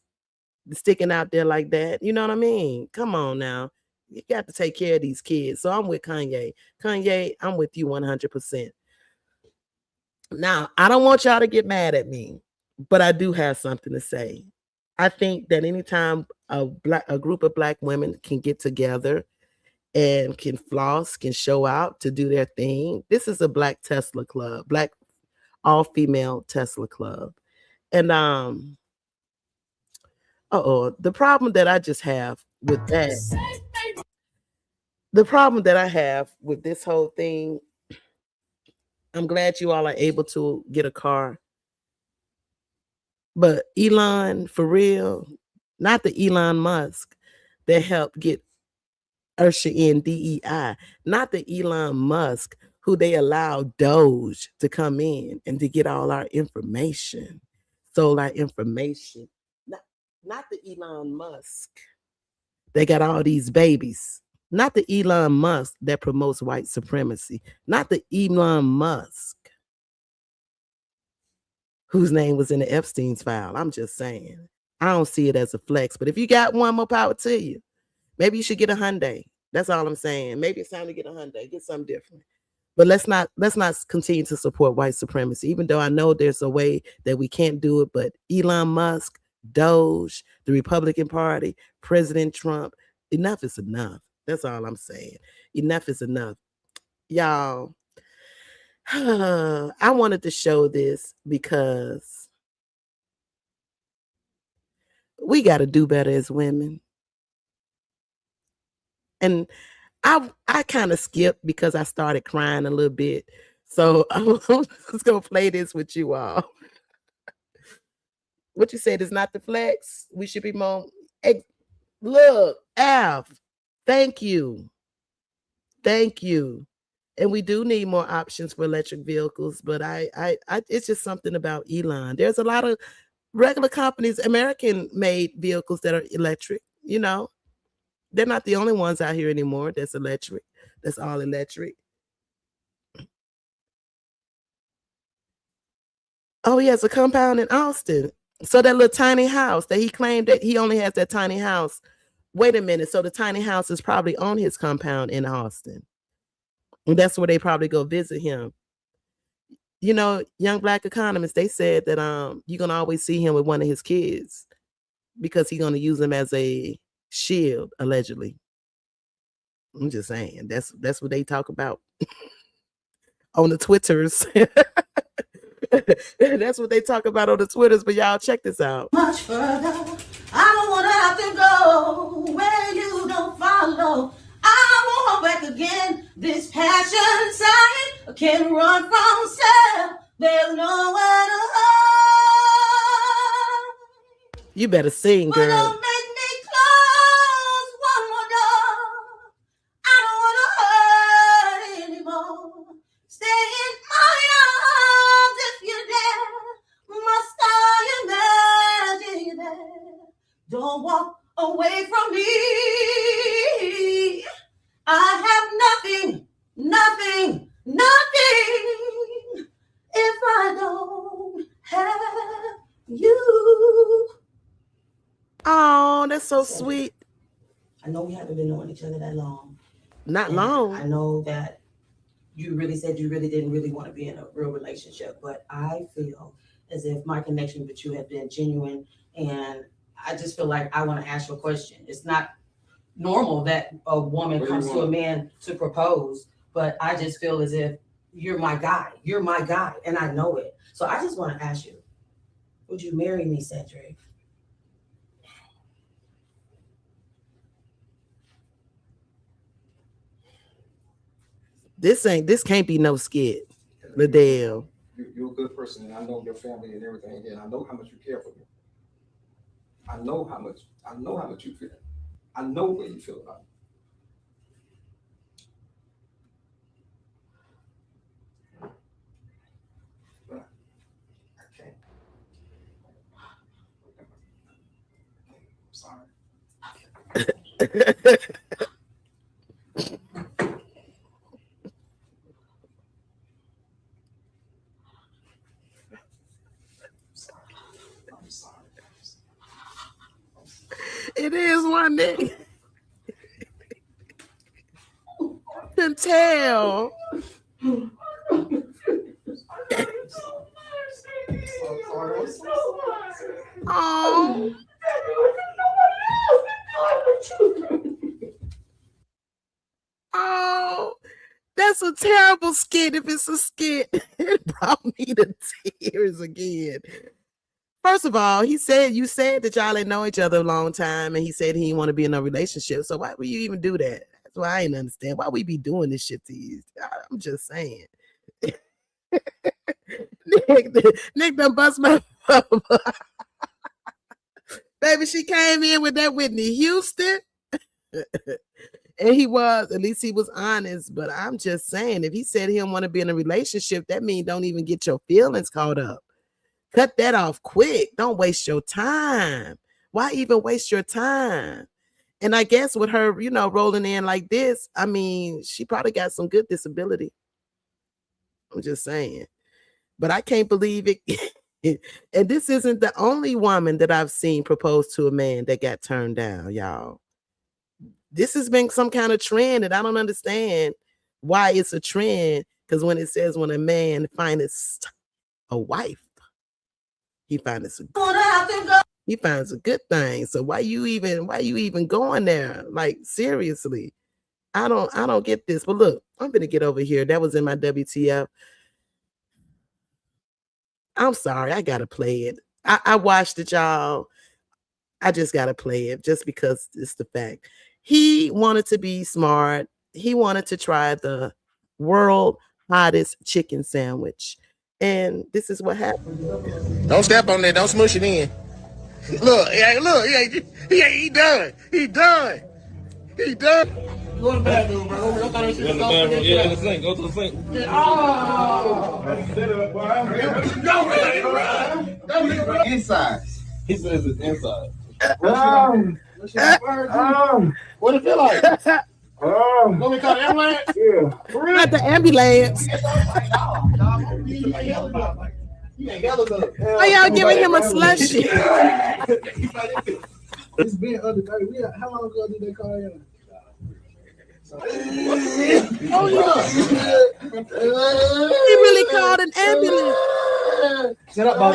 sticking out there like that. You know what I mean? Come on now. You got to take care of these kids. So I'm with Kanye. Kanye, I'm with you 100%. Now, I don't want y'all to get mad at me, but I do have something to say. I think that anytime a group of black women can get together and can floss, can show out to do their thing, this is a black Tesla club, black all-female Tesla club. And the problem that I just have with that, the problem that I have with this whole thing, I'm glad you all are able to get a car. But Elon, for real, not the Elon Musk that helped get usher in DEI, not the Elon Musk who they allowed Doge to come in and to get all our information, stole our information. Not the Elon Musk. They got all these babies. Not the Elon Musk that promotes white supremacy. Not the Elon Musk whose name was in the Epstein's file. I'm just saying. I don't see it as a flex. But if you got one, more power to you. Maybe you should get a Hyundai. That's all I'm saying. Maybe it's time to get a Hyundai. Get something different. But let's not continue to support white supremacy, even though I know there's a way that we can't do it. But Elon Musk, Doge, the Republican Party, President Trump, enough is enough. That's all I'm saying. Enough is enough. Y'all, I wanted to show this because we got to do better as women. And I kind of skipped because I started crying a little bit. So I'm just going to play this with you all. What you said is not the flex. We should be more. Hey, look, Alf, thank you. Thank you. And we do need more options for electric vehicles, but I it's just something about Elon. There's a lot of regular companies, American-made vehicles that are electric, you know. They're not the only ones out here anymore that's electric. That's all electric. Oh, he has a compound in Austin. So that little tiny house that he claimed that he only has that tiny house. Wait a minute. So the tiny house is probably on his compound in Austin. And that's where they probably go visit him. You know, young black economists, they said that you're going to always see him with one of his kids because he's going to use them as a shield, allegedly. I'm just saying, that's what they talk about on the Twitters. That's what they talk about on the Twitters, but y'all check this out. Much further, I don't want to have to go where you don't follow. I won't back again. This passion inside can't run from self. There's nowhere to hide. You better sing, girl. Don't make me close one more door. I don't want to hurt anymore. Stay in my arms if you're there. Must I imagine you there? Don't walk away from me. I have nothing if I don't have you. Oh, that's so sweet. I know we haven't been knowing each other that long. Not long. I know that you really said you really didn't really want to be in a real relationship, but I feel as if my connection with you has been genuine, and I just feel like I want to ask you a question. It's not normal that a woman comes to a man to propose, but I just feel as if you're my guy. You're my guy, and I know it. So I just want to ask you, would you marry me, Cedric? This can't be no skit. Liddell. You're a good person, and I know your family and everything, and I know how much you care for me. I know how much you feel. I know what you feel about it. But I can't. I'm sorry. It is one day. I can tell. Oh. Oh, that's a terrible skit. If it's a skit, it brought me to tears again. First of all, you said that y'all didn't know each other a long time, and he said he didn't want to be in a relationship. So why would you even do that? That's why I didn't understand why we be doing this shit to you. I'm just saying. Nick done bust my baby. She came in with that Whitney Houston. And at least he was honest. But I'm just saying, if he said he don't want to be in a relationship, that means don't even get your feelings caught up. Cut that off quick. Don't waste your time. Why even waste your time? And I guess with her, rolling in like this, I mean, she probably got some good disability. I'm just saying. But I can't believe it. And this isn't the only woman that I've seen propose to a man that got turned down, y'all. This has been some kind of trend, and I don't understand why it's a trend. Because when it says when a man finds a wife, he finds a good thing. So why you even going there? Like, seriously, I don't get this. But look, I'm gonna get over here. That was in my WTF. I'm sorry, I gotta play it. I watched it, y'all. I just gotta play it just because it's the fact. He wanted to be smart. He wanted to try the world hottest chicken sandwich. And this is what happened. Don't step on that. Don't smush it in. Look, he done. He done. He done. Go to the bathroom, bro. Go to the bathroom. Yeah, in the sink. Go to the sink. Inside. He says it's inside. What it feel like? Let me call the ambulance. Yeah. Not the ambulance. Why y'all giving him a slushy? It's been other day. How long ago did they call you? Oh yeah. He really called an ambulance. Shut up, Bob.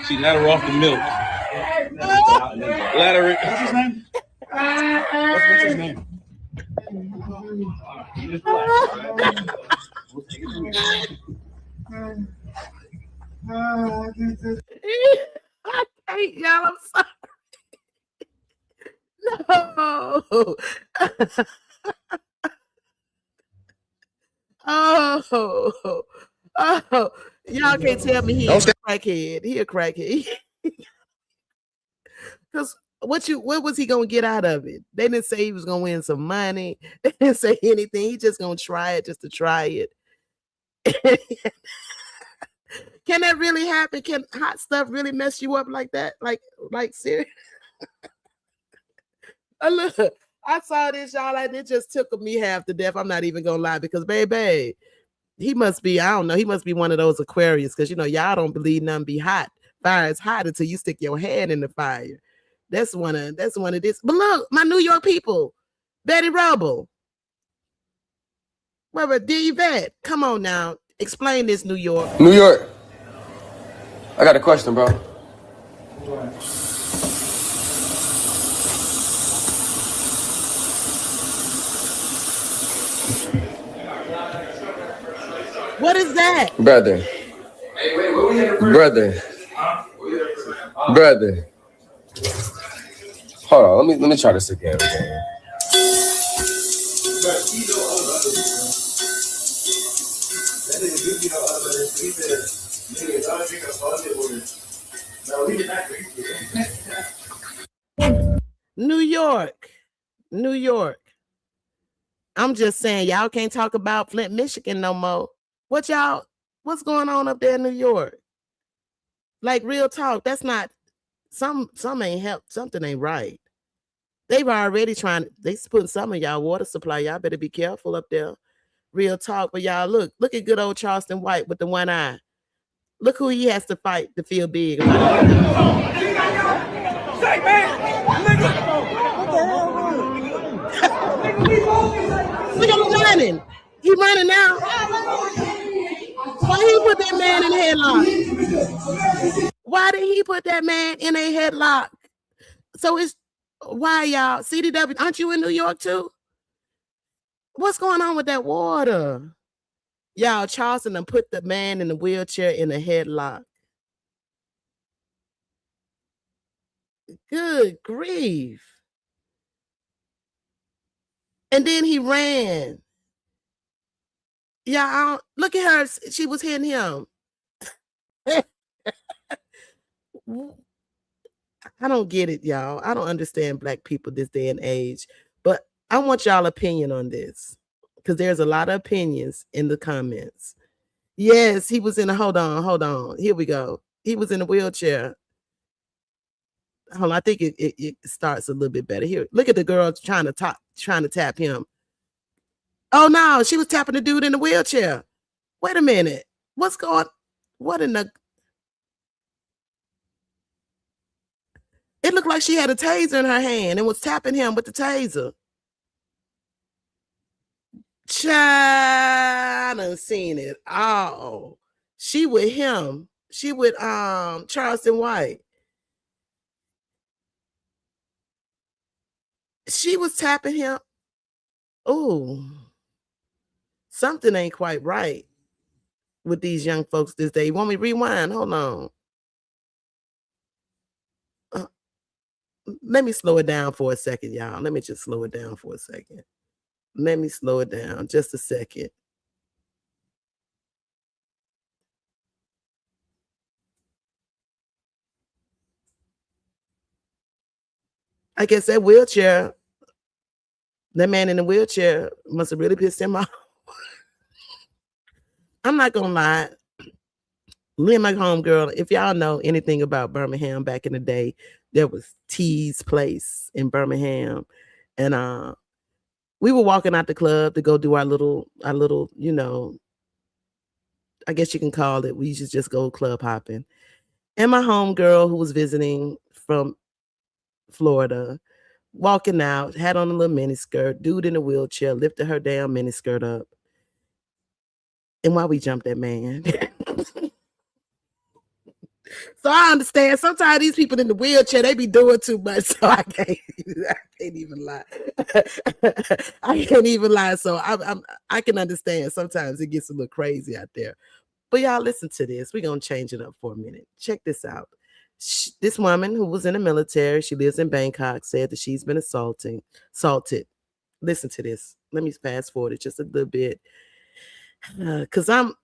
She let her off the milk. Let her. What's his name? What's his name? I can't, y'all. I'm sorry. No. Oh, y'all can't tell me he's a crackhead. He a crackhead. Because what was he gonna get out of it? They didn't say he was gonna win some money. They didn't say anything. He just gonna try it just to try it. Can that really happen? Can hot stuff really mess you up like that? Like serious? Look, I saw this, y'all, and it just tickled me half to death. I'm not even gonna lie, because baby, he must be, I don't know, he must be one of those Aquarius, because y'all don't believe nothing be hot. Fire is hot until you stick your hand in the fire. That's one of this. But look, my New York people, Betty Rubble. Where dear Yvette, come on now, explain this, New York. New York. I got a question, bro. What is that? Brother. Hold on, let me try this again. New York. New York. I'm just saying, y'all can't talk about Flint, Michigan no more. What's going on up there in New York? Like, real talk, that's not, some ain't help, something ain't right. They've already they putting some of y'all water supply. Y'all better be careful up there. Real talk. But y'all, look at good old Charleston White with the one eye. Look who he has to fight to feel big. Say, look at him running. He running now. Why he put that man in a headlock? Why did he put that man in a headlock? So it's why y'all CDW? Aren't you in New York too? What's going on with that water? Y'all, Charleston done put the man in the wheelchair in a headlock. Good grief. And then he ran. Yeah, look at her. She was hitting him. I don't get it, y'all. I don't understand Black people this day and age. But I want y'all opinion on this, because there's a lot of opinions in the comments. Yes, he was in a, hold on. Here we go. He was in a wheelchair. Hold on, I think it starts a little bit better. Here, look at the girl trying to tap him. Oh no, she was tapping the dude in the wheelchair. Wait a minute. What in the? It looked like she had a taser in her hand and was tapping him with the taser. Child, I done seen it. Oh, she with him. She with Charleston White. She was tapping him. Oh, something ain't quite right with these young folks this day. You want me to rewind? Hold on. Let me slow it down for a second, y'all. Let me just slow it down for a second. Let me slow it down just a second. I guess that man in the wheelchair must have really pissed him off. I'm not gonna lie. Me and my homegirl, if y'all know anything about Birmingham back in the day, there was T's Place in Birmingham. And we were walking out the club to go do our little, you know, I guess you can call it, we used to just go club hopping. And my homegirl, who was visiting from Florida, walking out, had on a little mini skirt, dude in a wheelchair, lifted her damn mini skirt up. And why we jumped that man? So I understand sometimes these people in the wheelchair, they be doing too much. So I can't even lie. I can't even lie. So I can understand sometimes it gets a little crazy out there. But y'all, listen to this. We're going to change it up for a minute. Check this out. This woman who was in the military, she lives in Bangkok, said that she's been assaulted. Listen to this. Let me fast forward it just a little bit. Because I'm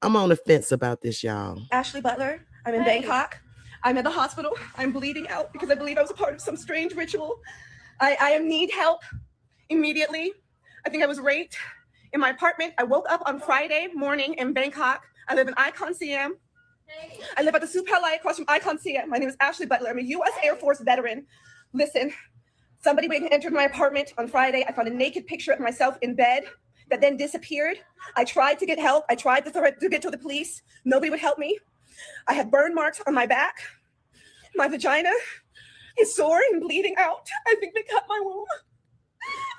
on the fence about this, y'all. Ashley Butler. I'm in Bangkok. I'm at the hospital. I'm bleeding out because I believe I was a part of some strange ritual. I need help immediately. I think I was raped in my apartment. I woke up on Friday morning in Bangkok. I live in Icon Siam. I live at the Supalai across from Icon Siam. My name is Ashley Butler. I'm a U.S. Air Force veteran. Listen, somebody entered my apartment on Friday. I found a naked picture of myself in bed that then disappeared. I tried to get help. I tried to get to the police. Nobody would help me. I have burn marks on my back. My vagina is sore and bleeding out. I think they cut my womb.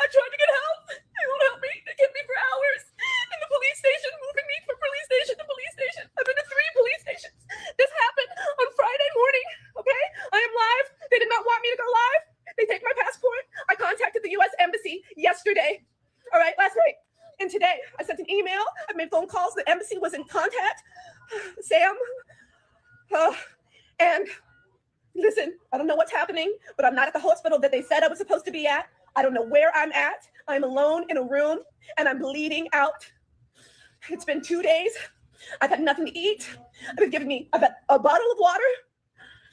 I tried to get help. They won't help me. They kept me for hours in the police station, moving me from police station to police station. I've been to 3 police stations. This happened on Friday morning, okay? I am live. They did not want me to go live. They take my passport. I contacted the U.S. Embassy yesterday, all right, last night. And today, I sent an email. I made phone calls. The embassy was in contact. Sam. And listen, I don't know what's happening, but I'm not at the hospital that they said I was supposed to be at. I don't know where I'm at. I'm alone in a room and I'm bleeding out. It's been 2 days. I've had nothing to eat. I've had a bottle of water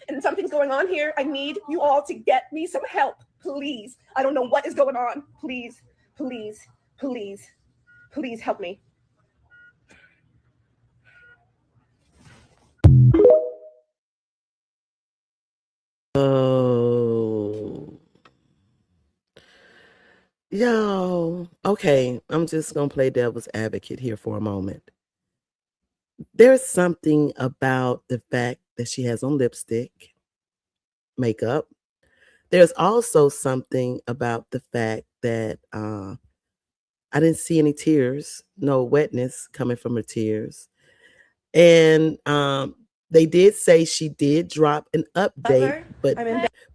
and something's going on here. I need you all to get me some help, please. I don't know what is going on. Please, please, please, please help me. Oh, yo, okay. I'm just gonna play devil's advocate here for a moment. There's something about the fact that she has on lipstick, makeup. There's also something about the fact that I didn't see any tears, no wetness coming from her tears. And they did say she did drop an update,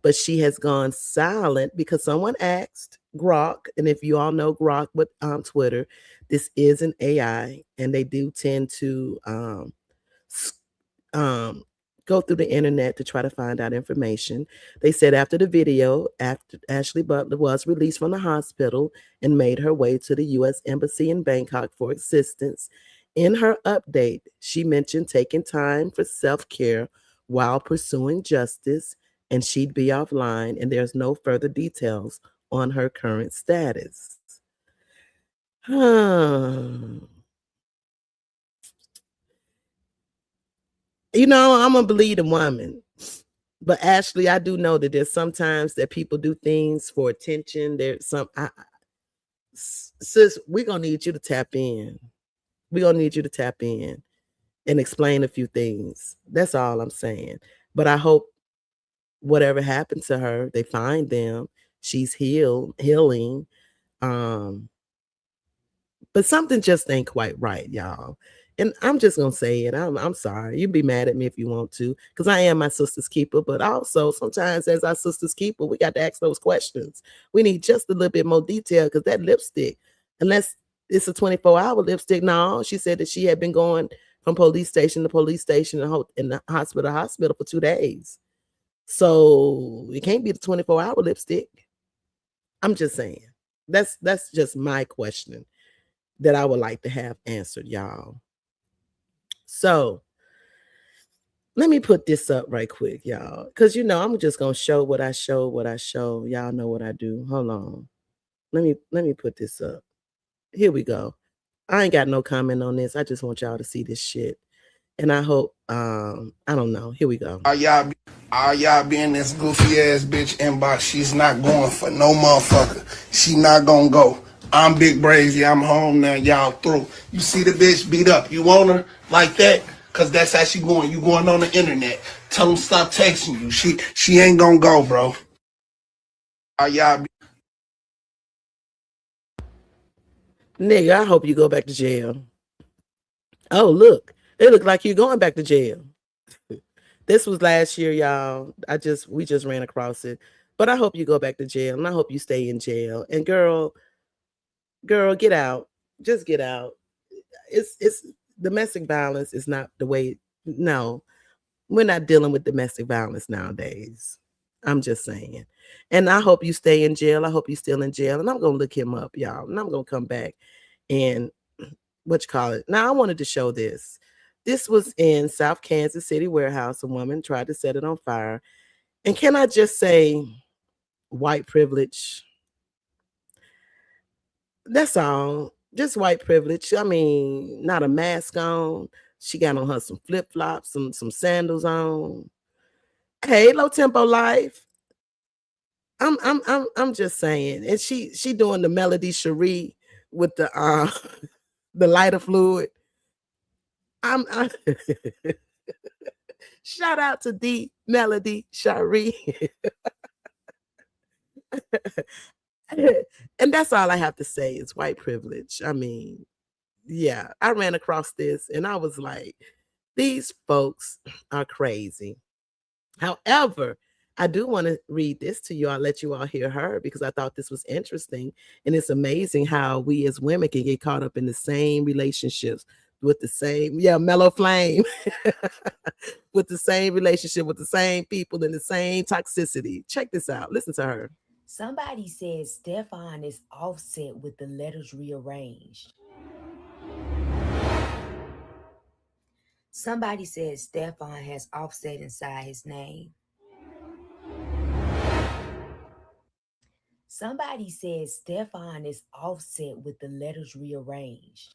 but she has gone silent because someone asked Grok, and if you all know Grok with Twitter, this is an AI, and they do tend to go through the internet to try to find out information. They said after the video, after Ashley Butler was released from the hospital and made her way to the U.S. Embassy in Bangkok for assistance, in her update, she mentioned taking time for self-care while pursuing justice, and she'd be offline, and there's no further details on her current status. You know, I'm a bleeding woman. But Ashley, I do know that there's sometimes that people do things for attention. There's some, sis, we're going to need you to tap in. We're going to need you to tap in and explain a few things. That's all I'm saying. But I hope whatever happened to her, they find them. She's healing. But something just ain't quite right, y'all. And I'm just gonna say it. I'm sorry. You be mad at me if you want to, because I am my sister's keeper. But also sometimes, as our sister's keeper, we got to ask those questions. We need just a little bit more detail, because that lipstick, unless it's a 24-hour lipstick, no, she said that she had been going from police station to police station and the hospital to hospital for 2 days. So it can't be the 24-hour lipstick. I'm just saying. That's just my question that I would like to have answered, y'all. So let me put this up right quick, y'all, because you know I'm just gonna show what I show. Y'all know what I do. Hold on. Let me put this up. Here we go. I ain't got no comment on this. I just want y'all to see this shit. And I hope I don't know. Here we go. All y'all be in this goofy ass bitch inbox. She's not going for no motherfucker. She not gonna go. I'm Big Brazy. I'm home now. Y'all through. You see the bitch beat up. You want her like that? Cause that's how she going. You going on the internet. Tell them stop texting you. She ain't gonna go, bro. Y'all. Nigga, I hope you go back to jail. Oh, look. It looked like you're going back to jail. This was last year, y'all. We just ran across it. But I hope you go back to jail, and I hope you stay in jail. And girl, get out. Just get out. It's domestic violence is not the way. No, we're not dealing with domestic violence nowadays. I'm just saying. And I hope you stay in jail. I hope you're still in jail. And I'm going to look him up, y'all. And I'm going to come back and Now, I wanted to show this. This was in South Kansas City warehouse. A woman tried to set it on fire. And can I just say, white privilege? That's all. Just white privilege. I mean, not a mask on. She got on her some flip-flops, some sandals on. Hey, low tempo life. I'm just saying. And she doing the Melody Cherie with the the lighter fluid. I'm shout out to the Melody Cherie. And that's all I have to say is white privilege. I mean, yeah, I ran across this and I was like, these folks are crazy. However, I do want to read this to you. I'll let you all hear her because I thought this was interesting. And it's amazing how we as women can get caught up in the same relationships with the same, mellow flame, with the same relationship, with the same people and the same toxicity. Check this out. Listen to her. Somebody said Stefan is offset with the letters rearranged. Somebody said Stefan has offset inside his name. Somebody said Stefan is offset with the letters rearranged.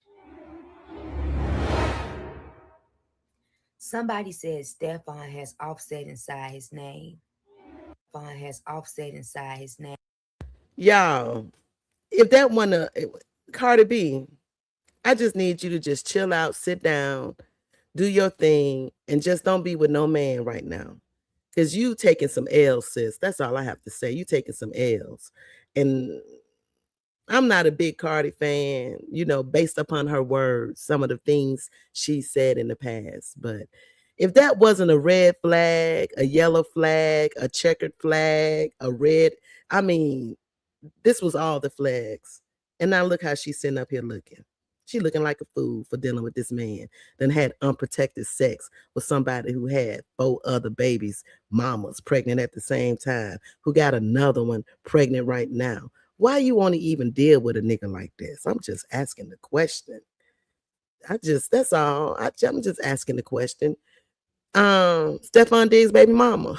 Somebody said Stefan has offset inside his name. Stefan has offset inside his name. Y'all, if that one, Cardi B, I just need you to just chill out, sit down, do your thing, and just don't be with no man right now. Because you taking some L's, sis. That's all I have to say. You taking some L's. And I'm not a big Cardi fan, based upon her words, some of the things she said in the past. But if that wasn't a red flag, a yellow flag, a checkered flag, a red, I mean, this was all the flags. And now look how she's sitting up here looking. She looking like a fool for dealing with this man. Then had unprotected sex with somebody who had 4 other babies, mamas pregnant at the same time, who got another one pregnant right now. Why you want to even deal with a nigga like this? I'm just asking the question. That's all. I'm just asking the question. Stefan Diggs' baby mama.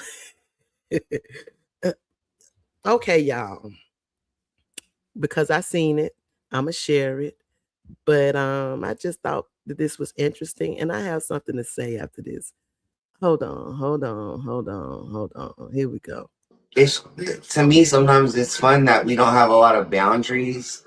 Okay, y'all. Because I seen it, I'ma share it. But I just thought that this was interesting, and I have something to say after this. Hold on. Here we go. To me, sometimes it's fun that we don't have a lot of boundaries,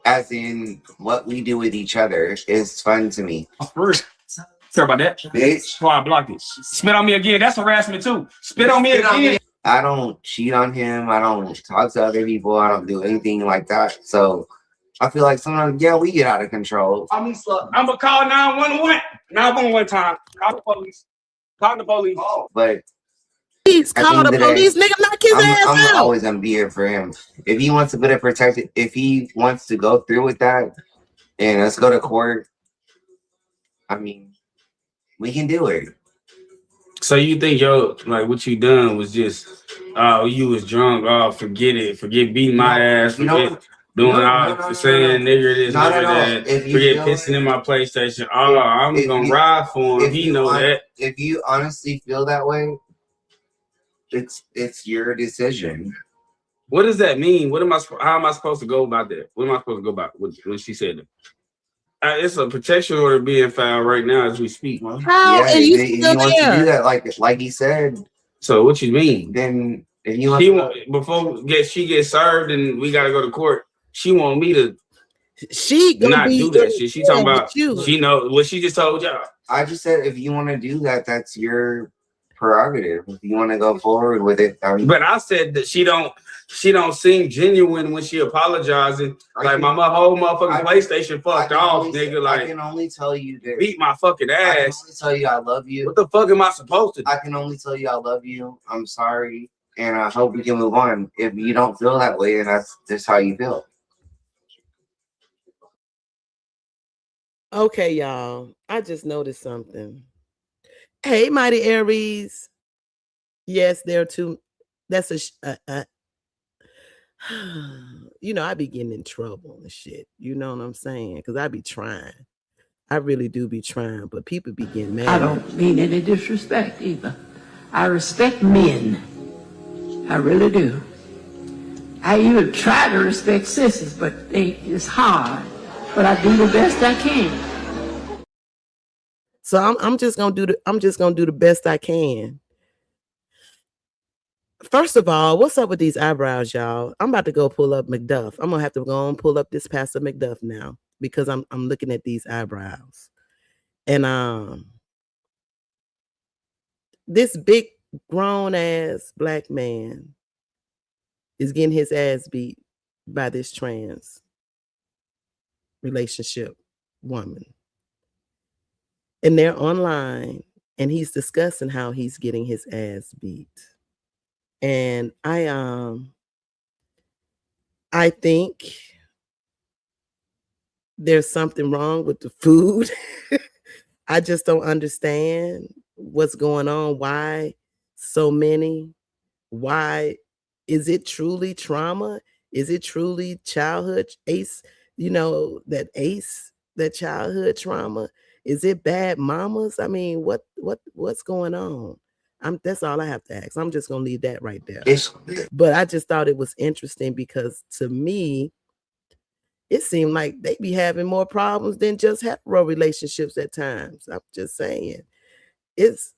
as in what we do with each other is fun to me. Sorry about that. Bitch. Why I blocked it. Spit on me again. That's harassment too. Spit on me again. I don't cheat on him. I don't talk to other people. I don't do anything like that. So I feel like sometimes, we get out of control. I'm gonna call 911. 911 time. Call the police. Call the police. But please call the police, nigga, knock his ass out. I'm always gonna be here for him. If he wants to put it protected, if he wants to go through with that, and let's go to court. I mean, we can do it. So you think what you done was just you was drunk, forget it, forget beating my ass, forget doing saying nigger this, nigger that, forget pissing in my PlayStation. I'm gonna ride for him. He know that. If you honestly feel that way, it's your decision. What does that mean? How am I supposed to go about that? What am I supposed to go about when she said that? It's a protection order being filed right now as we speak. How are you if still he wants to there? do that, like he said. So what you mean? Then if you want before she gets served and we gotta go to court, she want me to. She gonna not do that shit. She talking about she know what she just told y'all. I just said if you want to do that, that's your prerogative. If you want to go forward with it, but I said that she don't seem genuine when she apologizing. Like my whole motherfucking PlayStation fucked off, nigga. Like I can only tell you this. Beat my fucking ass. I can only tell you I love you. What the fuck am I supposed to do? I can only tell you I love you. I'm sorry, and I hope we can move on. If you don't feel that way, then that's just how you feel. Okay, y'all. I just noticed something. Hey, Mighty Aries. Yes, there are two. That's I be getting in trouble and shit. You know what I'm saying? Because I be trying. I really do be trying, but people be getting mad. I don't mean any disrespect either. I respect men. I really do. I even try to respect sisters, but it's hard. But I do the best I can. So I'm just gonna do the best I can. First of all, what's up with these eyebrows, y'all? I'm about to go pull up McDuff. I'm gonna have to go and pull up this Pastor McDuff now because I'm looking at these eyebrows. And this big grown ass black man is getting his ass beat by this trans relationship woman. And they're online and he's discussing how he's getting his ass beat. And I think there's something wrong with the food. I just don't understand what's going on. Why so many? Why Is it truly trauma? Is it truly childhood ace? That childhood trauma? Is it bad mamas? I mean, what's going on? That's all I have to ask. I'm just gonna leave that right there. But I just thought it was interesting because to me, it seemed like they be having more problems than just hetero relationships at times. I'm just saying. It's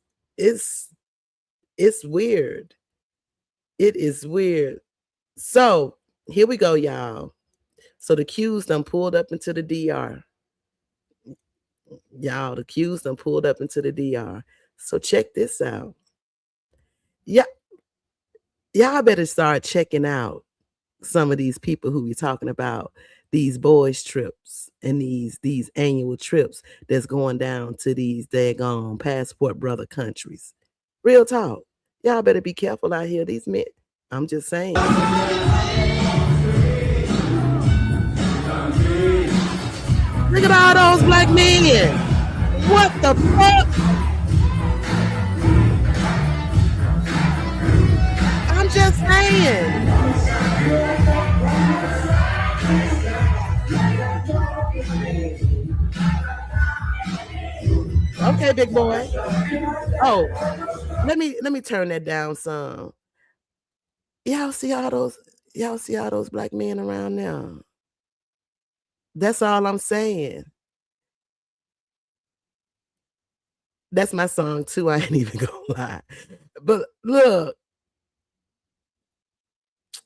weird. It is weird. So here we go, y'all. So the Qs done pulled up into the DR. Y'all, the Qs done pulled up into the DR. So check this out. Yeah, y'all better start checking out some of these people who we talking about, these boys trips and these annual trips that's going down to these daggone passport brother countries. Real talk. Y'all better be careful out here. These men, I'm just saying. Look at all those black men. What the fuck? I'm just saying. Okay, big boy. Oh, let me turn that down some. Y'all see all those black men around now? That's all I'm saying. That's my song too. I ain't even gonna lie. But look,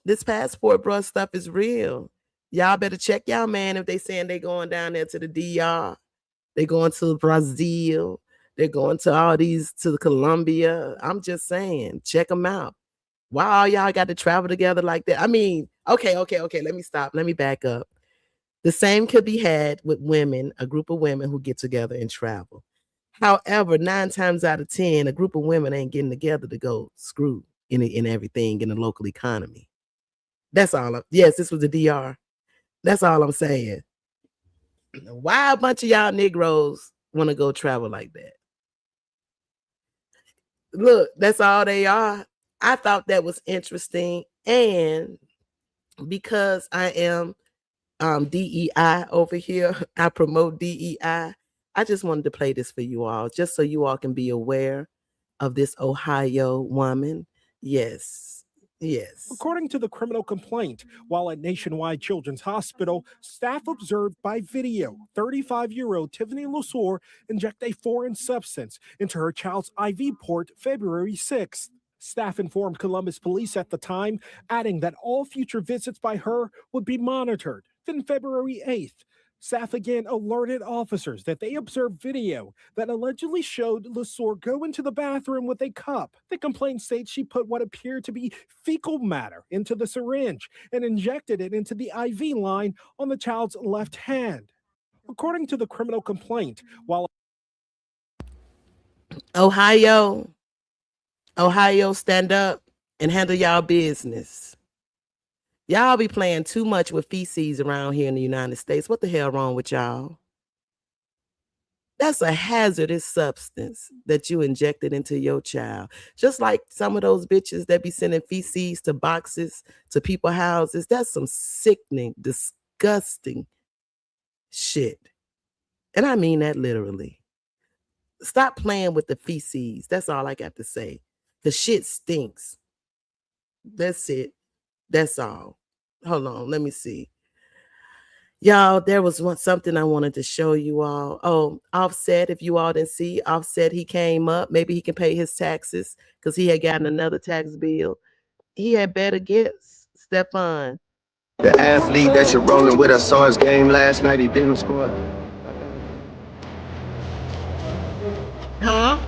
this passport bro stuff is real. Y'all better check y'all man if they saying they going down there to the DR. They going to Brazil. They're going to all these, to Colombia. I'm just saying, check them out. Why all y'all got to travel together like that? I mean, okay. Let me stop. Let me back up. The same could be had with women, a group of women who get together and travel. However, 9 times out of 10, a group of women ain't getting together to go screw in everything in the local economy. That's all. Yes, this was the DR. That's all I'm saying. Why a bunch of y'all Negroes want to go travel like that? Look, that's all they are. I thought that was interesting. And because I am DEI over here, I promote DEI. I just wanted to play this for you all, just so you all can be aware of this Ohio woman. Yes. According to the criminal complaint, while at Nationwide Children's Hospital, staff observed by video 35-year-old Tiffany Lusor inject a foreign substance into her child's IV port February 6th. Staff informed Columbus police at the time, adding that all future visits by her would be monitored. Then February 8th, staff again alerted officers that they observed video that allegedly showed Lusor go into the bathroom with a cup. The complaint states she put what appeared to be fecal matter into the syringe and injected it into the IV line on the child's left hand. According to the criminal complaint, while Ohio, stand up and handle y'all business. Y'all be playing too much with feces around here in the United States. What the hell wrong with y'all? That's a hazardous substance that you injected into your child. Just like some of those bitches that be sending feces to boxes to people's houses. That's some sickening, disgusting shit. And I mean that literally. Stop playing with the feces. That's all I got to say. The shit stinks. That's it. That's all. Hold on. Let me see. Y'all, there was something I wanted to show you all. Oh, Offset, if you all didn't see, Offset, he came up. Maybe he can pay his taxes because he had gotten another tax bill. He had better gets. Stephon. The athlete that you're rolling with, I saw his game last night. He didn't score. Huh?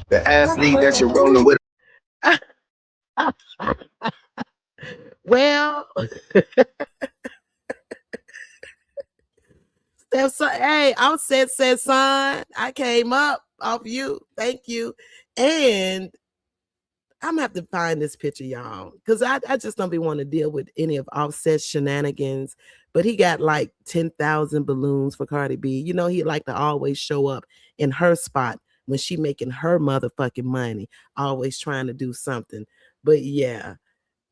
The athlete that you're rolling with. Well, hey, Offset said, son, I came up off you. Thank you. And I'm gonna have to find this picture, y'all, because I just don't be want to deal with any of Offset's shenanigans. but he got like 10,000 balloons for Cardi B. You know, he like to always show up in her spot when she making her motherfucking money, always trying to do something. But yeah,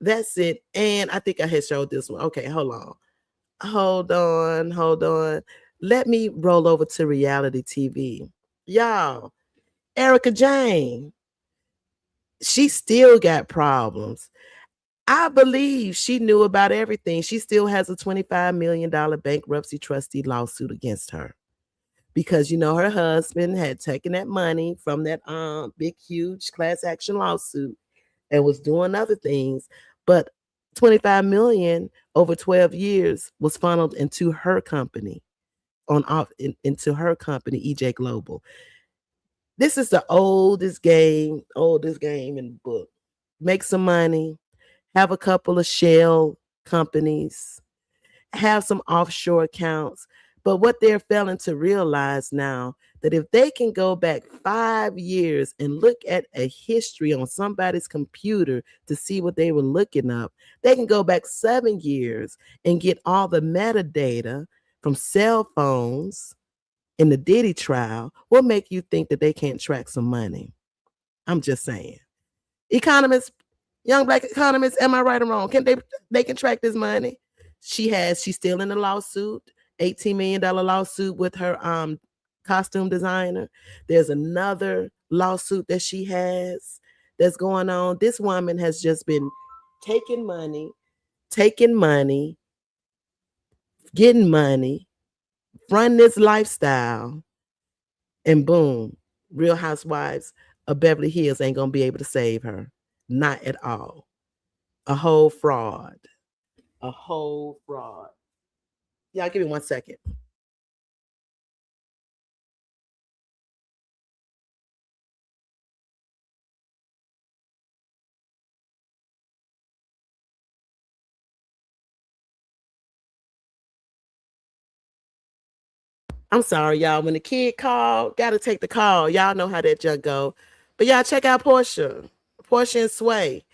that's it. And I think I had showed this one. Okay, hold on. Let me roll over to reality TV. Y'all, Erica Jane, she still got problems. I believe she knew about everything. She still has a $25 million bankruptcy trustee lawsuit against her because, you know, her husband had taken that money from that big, huge class action lawsuit and was doing other things. But 25 million over 12 years was funneled into her company, into her company, EJ Global. This is the oldest game in the book. Make some money, have a couple of shell companies, have some offshore accounts. But what they're failing to realize now, that if they can go back 5 years and look at a history on somebody's computer to see what they were looking up, they can go back 7 years and get all the metadata from cell phones in the Diddy trial. What make you think that they can't track some money? I'm just saying. Economists, young black economists, am I right or wrong? They can track this money? She's still in the lawsuit, $18 million lawsuit with her costume designer. There's another lawsuit that she has that's going on. This woman has just been taking money, getting money, run this lifestyle, and boom, Real Housewives of Beverly Hills ain't gonna be able to save her. Not at all. A whole fraud. Y'all give me 1 second. I'm sorry, y'all. When the kid called, gotta take the call. Y'all know how that junk go. But y'all check out Portia and Sway.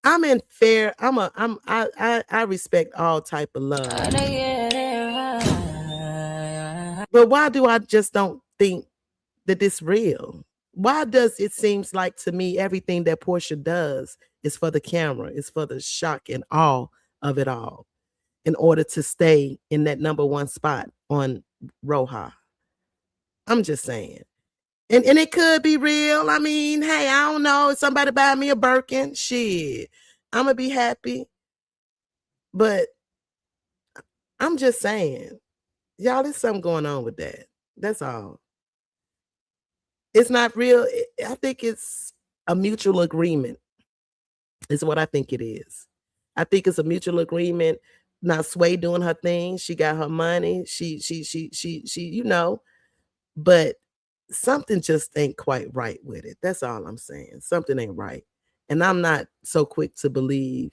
I'm in fair. I respect all type of love. But why do I just don't think that it's real? Why does it seems like to me everything that Portia does is for the camera, is for the shock and awe of it all, in order to stay in that number one spot on Roja? I'm just saying. And it could be real. I mean, hey, I don't know. If somebody buy me a Birkin, shit, I'm gonna be happy. But I'm just saying, y'all, there's something going on with that. That's all. It's not real. I think it's a mutual agreement. Is what I think it is. I think it's a mutual agreement. Now Sway doing her thing. She got her money. She, you know, but something just ain't quite right with it. That's all I'm saying. Something ain't right. And I'm not so quick to believe.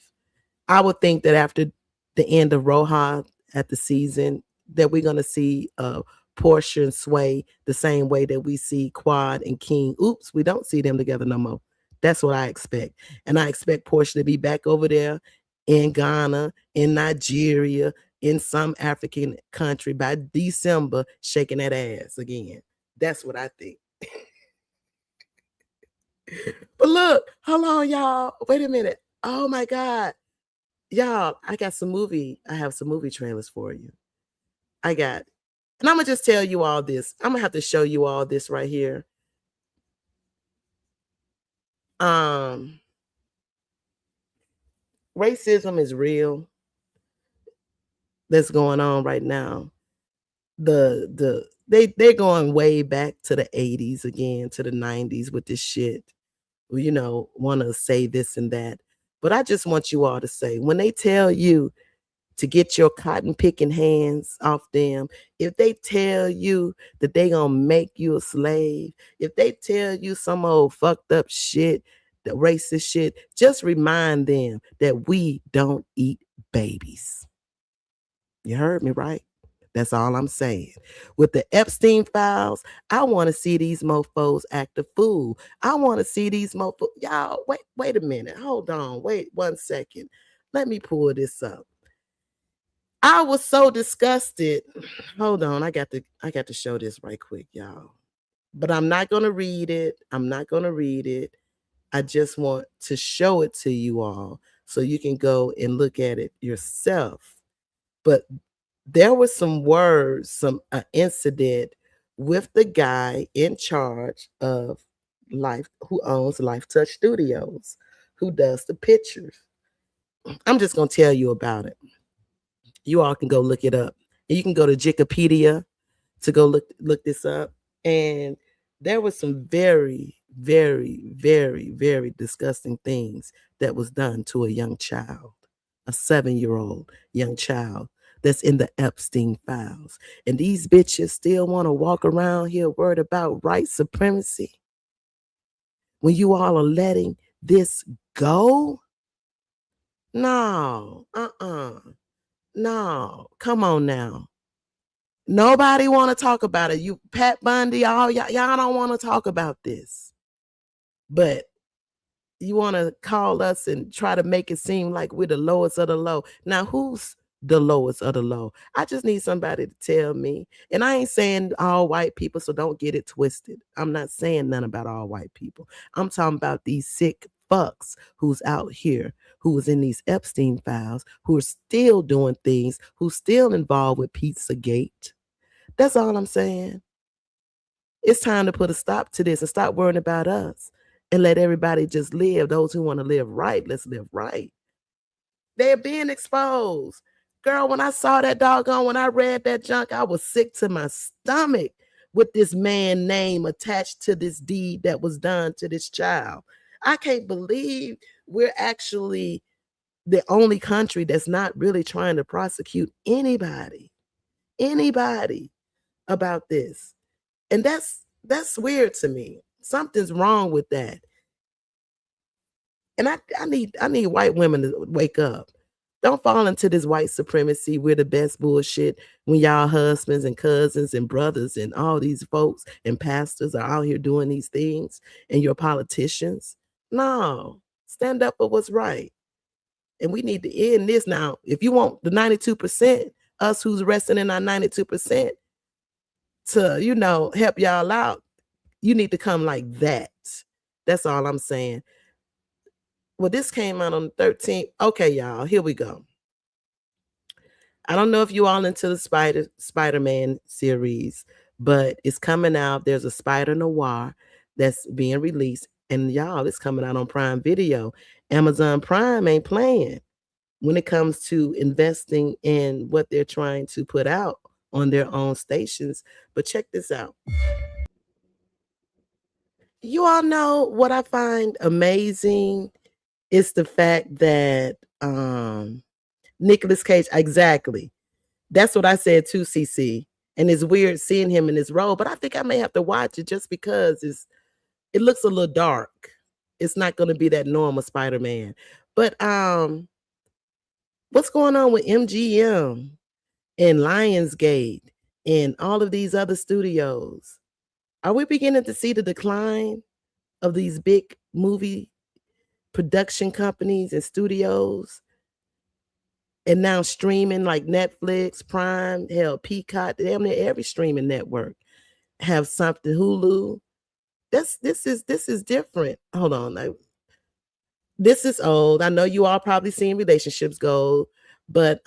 I would think that after the end of Roja at the season, that we're going to see Portia and Sway the same way that we see Quad and King. Oops, we don't see them together no more. That's what I expect. And I expect Portia to be back over there in Ghana, in Nigeria, in some African country by December, shaking that ass again. That's what I think. But look, hold on, y'all. Wait a minute. Oh my God. Y'all, I have some movie trailers for you. And I'm gonna just tell you all this. I'm gonna have to show you all this right here. Racism is real. That's going on right now. They're going way back to the 80s again, to the 90s with this shit. You know, want to say this and that. But I just want you all to say, when they tell you to get your cotton picking hands off them, if they tell you that they gonna make you a slave, if they tell you some old fucked up shit, the racist shit, just remind them that we don't eat babies. You heard me right? That's all I'm saying. With the Epstein files, I want to see these mofos act a fool. I want to see these mofos. Y'all, wait a minute. Hold on. Wait 1 second. Let me pull this up. I was so disgusted. Hold on. I got to show this right quick, y'all. But I'm not going to read it. I just want to show it to you all so you can go and look at it yourself. But there was some words, incident with the guy in charge of Life, who owns Life Touch Studios, who does the pictures. I'm just going to tell you about it. You all can go look it up. And you can go to Wikipedia to go look this up. And there was some very, very, very, very disgusting things that was done to a young child, a 7-year-old young child that's in the Epstein files. And these bitches still want to walk around here worried about white supremacy when you all are letting this go? No, no, come on now. Nobody want to talk about it. You, Pat Bundy, y'all don't want to talk about this. But you want to call us and try to make it seem like we're the lowest of the low. Now, who's the lowest of the low? I just need somebody to tell me. And I ain't saying all white people, so don't get it twisted. I'm not saying none about all white people. I'm talking about these sick fucks who's out here, who was in these Epstein files, who are still doing things, who's still involved with Pizzagate. That's all I'm saying. It's time to put a stop to this and stop worrying about us and let everybody just live. Those who want to live right, let's live right. They're being exposed. Girl, when I saw that doggone, when I read that junk, I was sick to my stomach with this man's name attached to this deed that was done to this child. I can't believe we're actually the only country that's not really trying to prosecute anybody about this. And that's weird to me. Something's wrong with that. And I need white women to wake up. Don't fall into this white supremacy. We're the best bullshit when y'all husbands and cousins and brothers and all these folks and pastors are out here doing these things and you're politicians. No, stand up for what's right. And we need to end this now. If you want the 92%, us who's resting in our 92% to, help y'all out, you need to come like that. That's all I'm saying. Well, this came out on the 13th. Okay, y'all, here we go. I don't know if you all into the Spider-Man series, but it's coming out. There's a Spider Noir that's being released. And y'all, it's coming out on Prime Video. Amazon Prime ain't playing when it comes to investing in what they're trying to put out on their own stations. But check this out. You all know what I find amazing is the fact that Nicolas Cage, exactly. That's what I said too, CC. And it's weird seeing him in his role, but I think I may have to watch it just because it looks a little dark. It's not going to be that normal Spider-Man. But what's going on with MGM and Lionsgate and all of these other studios? Are we beginning to see the decline of these big movie production companies and studios? And now streaming like Netflix, Prime, hell, Peacock, damn near every streaming network have something, Hulu. This is different. Hold on. This is old. I know you all probably seen Relationships Gold, but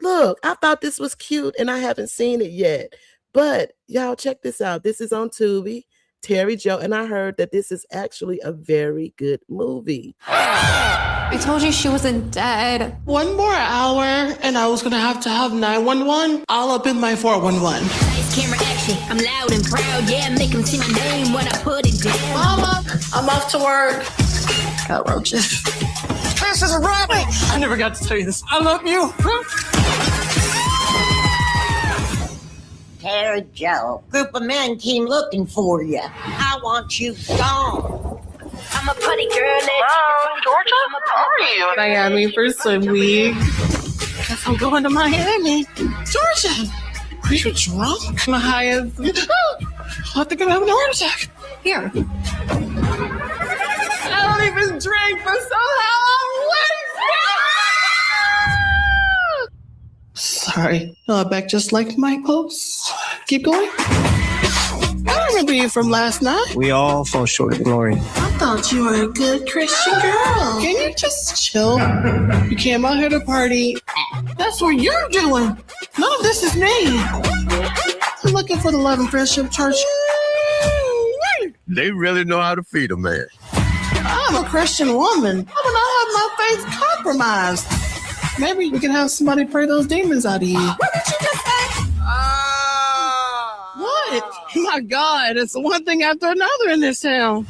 look, I thought this was cute and I haven't seen it yet. But y'all check this out. This is on Tubi, Terry Joe, and I heard that this is actually a very good movie. I told you she wasn't dead. One more hour and I was gonna have to have 911 all up in my 411. Nice camera action. I'm loud and proud. Yeah, make them see my name when I put it down. Mama, I'm off to work. Got roaches. This is a rabbit. I never got to tell you this. I love you. Terry Joe, group of men came looking for you. I want you gone. I'm a putty girl. Georgia, how are you? Miami for swim week. Guess I'm going to Miami. Georgia. Are you drunk? I'm high as... I think I'm having a heart attack. Here. I don't even drink, but somehow I'm wasted. Sorry. Back just like my post. Keep going. I remember you from last night. We all fall short of glory. I thought you were a good Christian girl. Can you just chill? You came out here to party. That's what you're doing. None of this is me. I'm looking for the Love and Friendship Church. They really know how to feed a man. I'm a Christian woman. How would I have my faith compromised? Maybe we can have somebody pray those demons out of you. What did you just say? What? My God, it's one thing after another in this town.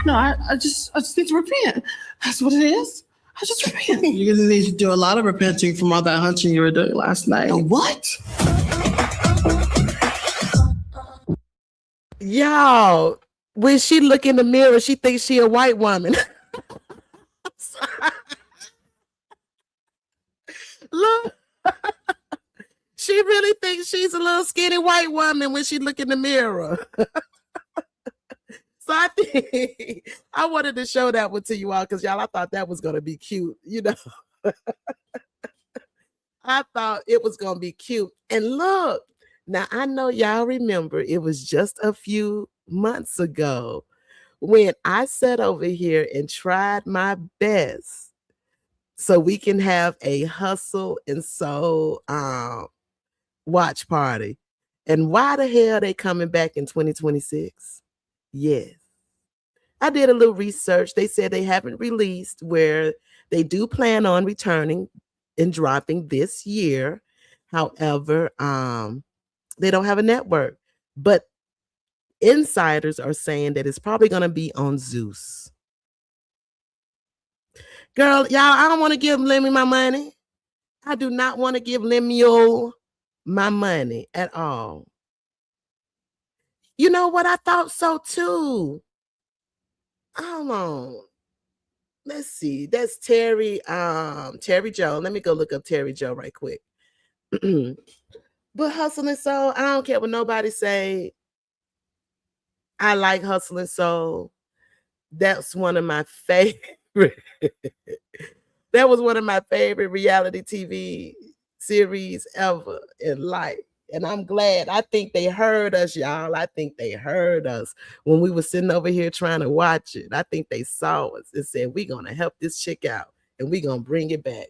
No, I just need to repent. That's what it is. I just repent. You're gonna need to do a lot of repenting from all that hunching you were doing last night. What? Y'all, when she look in the mirror, she thinks she a white woman. Look, she really thinks she's a little skinny white woman when she look in the mirror. So I think I wanted to show that one to you all because y'all, I thought that was gonna be cute, you know. I thought it was gonna be cute. And look, now I know y'all remember it was just a few months ago when I sat over here and tried my best so we can have a hustle and soul watch party. And why the hell they coming back in 2026? Yes. I did a little research. They said they haven't released where they do plan on returning and dropping this year. However, they don't have a network. But insiders are saying that it's probably going to be on Zeus. Girl, y'all, I don't want to give Lemmy my money. I do not want to give Lemuel my money at all. You know what? I thought so too. Hold on. Let's see. That's Terry Joe. Let me go look up Terry Joe right quick. But Hustle and Soul, I don't care what nobody say. I like Hustle and Soul. That's one of my favorite. That was one of my favorite reality TV series ever in life. And I'm glad. I think they heard us, y'all. I think they heard us when we were sitting over here trying to watch it. I think they saw us and said, we're going to help this chick out and we're going to bring it back.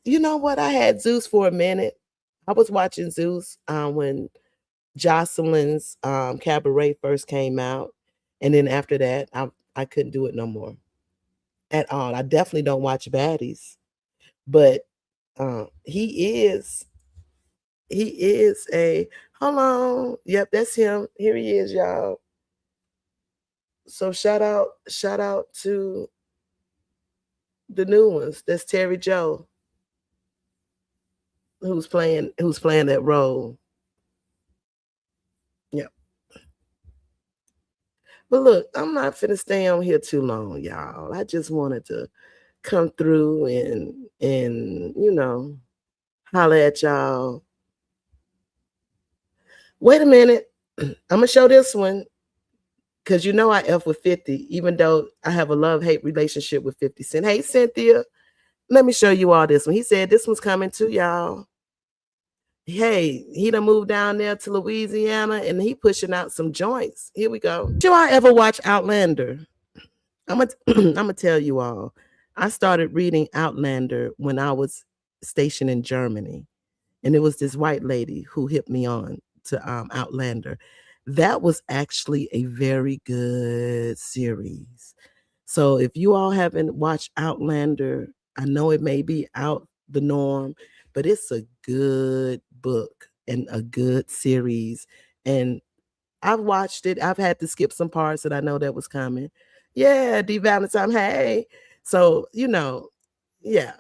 You know what? I had Zeus for a minute. I was watching Zeus when Jocelyn's Cabaret first came out. And then after that, I couldn't do it no more at all. I definitely don't watch Baddies. But he is a, hold on. Yep, that's him. Here he is, y'all. So shout out to the new ones. That's Terry Joe, who's playing that role. Yep. But look, I'm not finna stay on here too long, y'all. I just wanted to come through and you know, holler at y'all. Wait a minute. I'm gonna show this one because you know I F with 50, even though I have a love-hate relationship with 50 Cent. Hey, Cynthia, let me show you all this one. He said this one's coming too, y'all. Hey, he done moved down there to Louisiana and he pushing out some joints. Here we go. Did I ever watch Outlander? I'm gonna tell you all. I started reading Outlander when I was stationed in Germany. And it was this white lady who hit me on to Outlander. That was actually a very good series. So if you all haven't watched Outlander, I know it may be out the norm, but it's a good book and a good series. And I've watched it. I've had to skip some parts that I know that was coming. Yeah, D Valentine, hey. So, you know, yeah.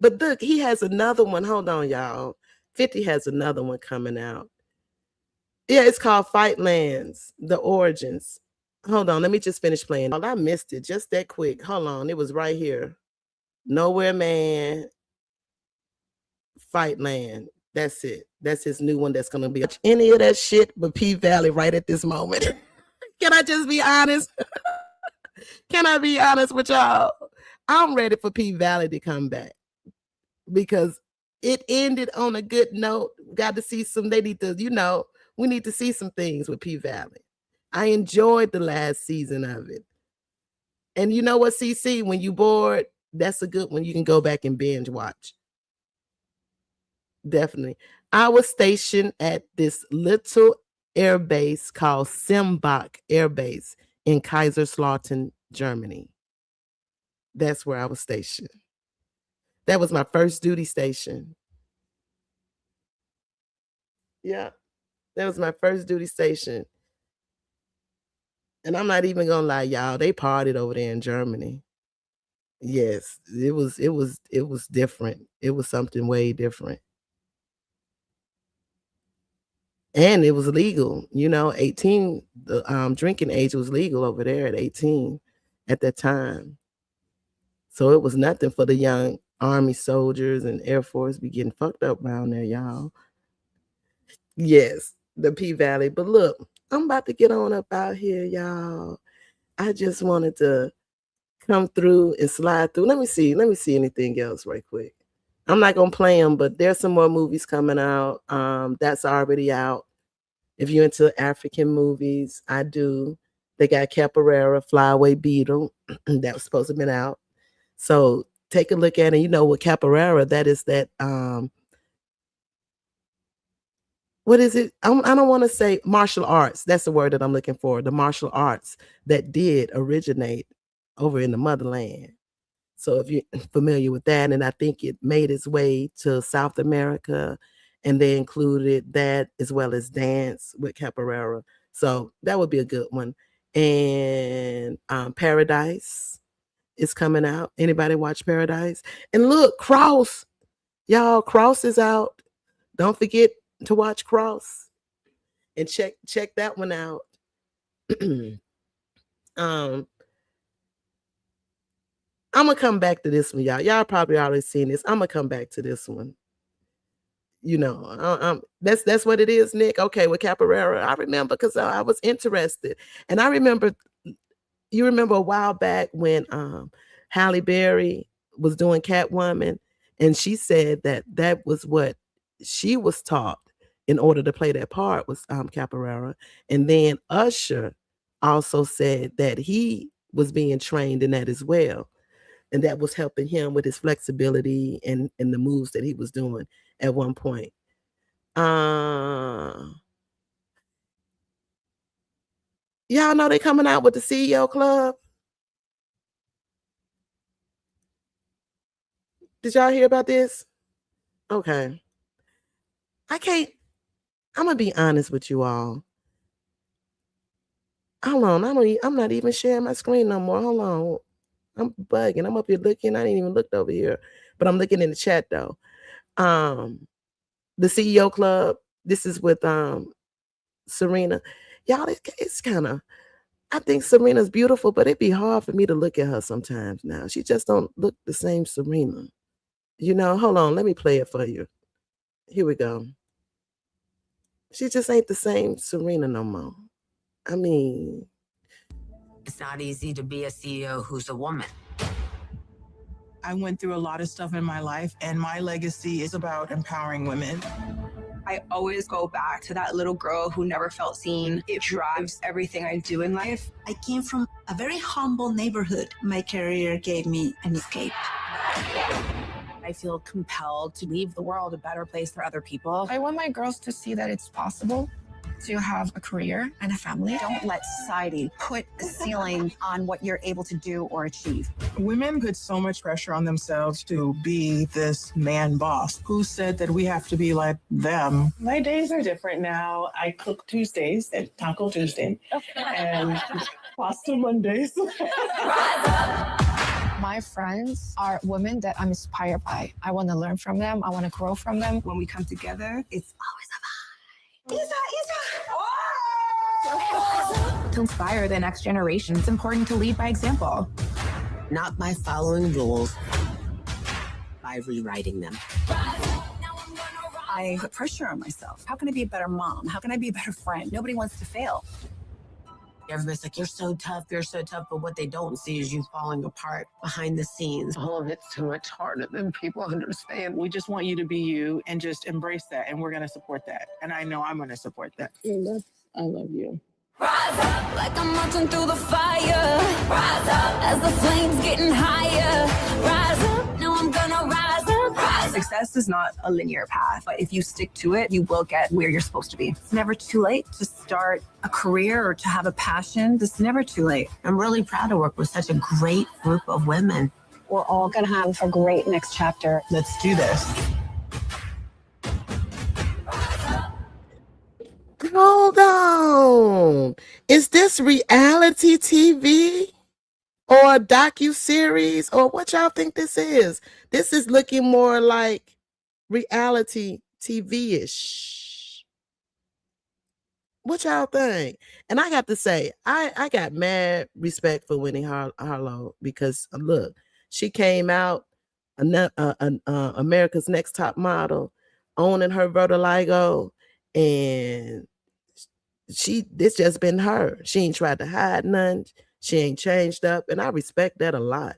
But look, he has another one. Hold on, y'all. 50 has another one coming out. Yeah, it's called Fightlands, The Origins. Hold on, let me just finish playing. I missed it just that quick. Hold on, it was right here. Nowhere Man, Fight Land. That's it. That's his new one that's gonna be any of that shit but P Valley right at this moment. Can I just be honest? Can I be honest with y'all? I'm ready for P Valley to come back because it ended on a good note. Got to see some, they need to, we need to see some things with P Valley. I enjoyed the last season of it. And you know what, CC, when you bored, that's a good one. You can go back and binge watch. Definitely. I was stationed at this little air base called Simbach Air Base in Kaiserslautern, Germany. That's where I was stationed. That was my first duty station. Yeah, that was my first duty station. And I'm not even gonna lie, y'all, they partied over there in Germany. Yes, it was different. It was something way different. And it was legal, 18, the drinking age was legal over there at 18 at that time. So it was nothing for the young Army soldiers and Air Force be getting fucked up around there, y'all. Yes, the P Valley. But look, I'm about to get on up out here, y'all. I just wanted to come through and slide through. Let me see anything else right quick. I'm not gonna play them, but there's some more movies coming out. That's already out. If you're into African movies, I do. They got Capoeira, Flyaway Beetle. That was supposed to have been out. So take a look at it. You know what Capoeira, that is that what is it? I don't want to say martial arts. That's the word that I'm looking for. The martial arts that did originate over in the motherland. So if you're familiar with that, and I think it made its way to South America, and they included that as well as dance with Capoeira. So that would be a good one. And Paradise is coming out. Anybody watch Paradise? And look, Cross. Y'all, Cross is out. Don't forget to watch Cross and check that one out. I'm gonna come back to this one, y'all. Y'all probably already seen this. I'm gonna come back to this one. That's what it is, Nick. Okay, with Capoeira, I remember because I was interested, and I remember. You remember a while back when Halle Berry was doing Catwoman, and she said that was what she was taught in order to play that part was Capoeira. And then Usher also said that he was being trained in that as well. And that was helping him with his flexibility and the moves that he was doing at one point. Y'all know they coming out with the CEO Club. Did y'all hear about this? Okay. I'm gonna be honest with you all. Hold on, I'm not even sharing my screen no more. Hold on. I'm bugging. I'm up here looking. I didn't even look over here, but I'm looking in the chat though. The CEO Club. This is with Serena. Y'all, it's kind of. I think Serena's beautiful, but it'd be hard for me to look at her sometimes now. She just don't look the same Serena. Hold on. Let me play it for you. Here we go. She just ain't the same Serena no more. I mean, it's not easy to be a CEO who's a woman. I went through a lot of stuff in my life, and my legacy is about empowering women. I always go back to that little girl who never felt seen. It drives everything I do in life. I came from a very humble neighborhood. My career gave me an escape. I feel compelled to leave the world a better place for other people. I want my girls to see that it's possible to have a career and a family. Don't let society put a ceiling on what you're able to do or achieve. Women put so much pressure on themselves to be this man boss. Who said that we have to be like them? My days are different now. I cook Tuesdays and Taco Tuesday and pasta Mondays. My friends are women that I'm inspired by. I want to learn from them. I want to grow from them. When we come together, it's always a vibe. Isa! To inspire the next generation, it's important to lead by example. Not by following rules, by rewriting them. I put pressure on myself. How can I be a better mom? How can I be a better friend? Nobody wants to fail. Everybody's like, you're so tough, but what they don't see is you falling apart behind the scenes. All of it's so much harder than people understand. We just want you to be you and just embrace that, and we're going to support that. And I know I'm going to support that. I love you. Rise up like I'm marching through the fire. Rise up as the flames getting higher. Rise up, now I'm gonna rise up. Rise up. Success is not a linear path, but if you stick to it, you will get where you're supposed to be. It's never too late to start a career or to have a passion. It's never too late. I'm really proud to work with such a great group of women. We're all going to have a great next chapter. Let's do this. Hold on. Is this reality TV or a docu-series or what y'all think this is? This is looking more like reality TV-ish. What y'all think? And I got to say, I got mad respect for Winnie Harlow because look, she came out America's Next Top Model, owning her vitiligo, and this just been her. She ain't tried to hide none. She ain't changed up, and I respect that a lot.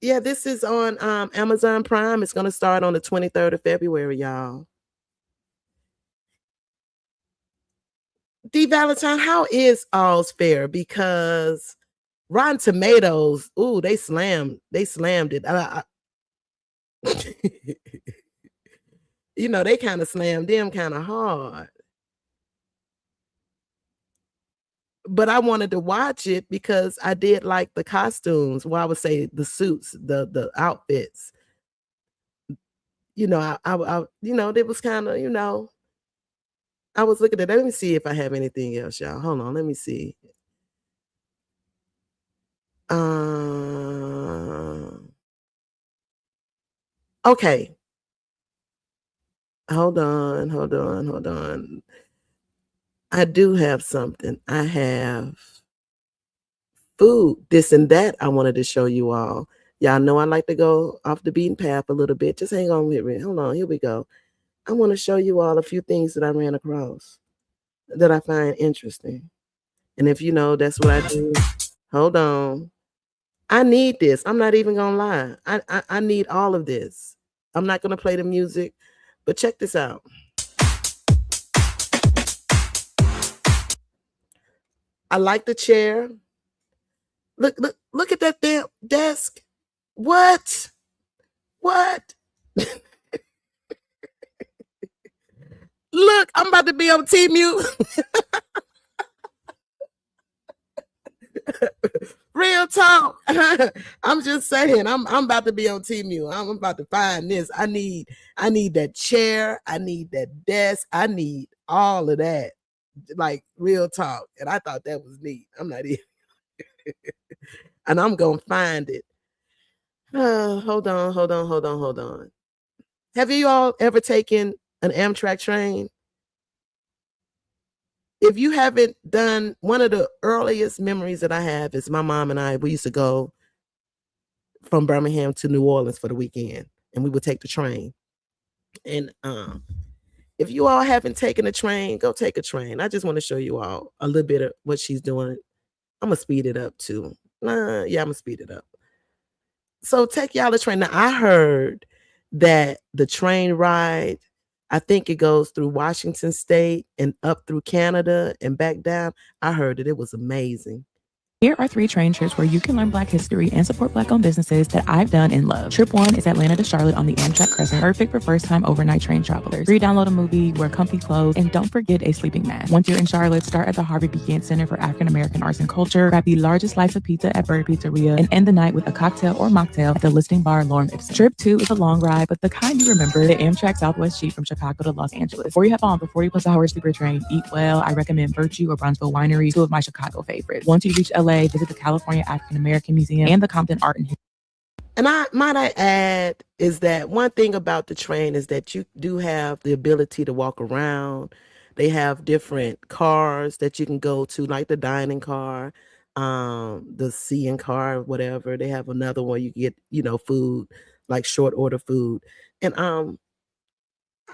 Yeah, this is on Amazon Prime. It's gonna start on the 23rd of February, y'all. D. Valentine, how is All's Fair? Because Rotten Tomatoes, ooh, they slammed it. You know, they kind of slammed them kind of hard. But I wanted to watch it because I did like the costumes. Well, I would say the suits, the outfits. You know, I you know, it was kind of, you know, I was looking at it. Let me see if I have anything else, y'all. Hold on, let me see. Okay. Hold on. I do have something. I have food, this and that I wanted to show you all. Y'all know I like to go off the beaten path a little bit. Just hang on with me. Hold on, here we go. I want to show you all a few things that I ran across that I find interesting. And if you know, that's what I do. Hold on. I need this. I'm not even gonna lie. I need all of this. I'm not gonna play the music, but check this out. I like the chair. Look at that damn desk. What? Look, I'm about to be on T-Mute. Real talk. I'm just saying, I'm about to be on T-Mute. I'm about to find this. I need that chair. I need that desk. I need all of that. Like real talk. And I thought that was neat. I'm not even. And I'm gonna find it. Hold on. Have you all ever taken an Amtrak train? If you haven't done, one of the earliest memories that I have is my mom and I, we used to go from Birmingham to New Orleans for the weekend, and we would take the train. And if you all haven't taken a train, go take a train. I just want to show you all a little bit of what she's doing. I'm gonna speed it up too. Yeah, I'm gonna speed it up. So take y'all a train. Now I heard that the train ride, I think it goes through Washington State and up through Canada and back down. I heard that it was amazing. Here are 3 train trips where you can learn Black history and support Black-owned businesses that I've done and love. Trip 1 is Atlanta to Charlotte on the Amtrak Crescent, perfect for first-time overnight train travelers. Free download a movie, wear comfy clothes, and don't forget a sleeping mask. Once you're in Charlotte, start at the Harvey Began Center for African American Arts and Culture, grab the largest slice of pizza at Bird Pizzeria, and end the night with a cocktail or mocktail at the Listing Bar Lorem Ipsum. Trip 2 is a long ride, but the kind you remember, the Amtrak Southwest Sheet from Chicago to Los Angeles. Before you hop on the 40+ hour sleeper train, eat well. I recommend Virtue or Bronzeville Winery, 2 of my Chicago favorites. Once you reach LA, visit the California African American Museum and the Compton Art and History. And I might add is that one thing about the train is that you do have the ability to walk around. They have different cars that you can go to, like the dining car, the seeing car, whatever. They have another one you get, food, like short order food. And I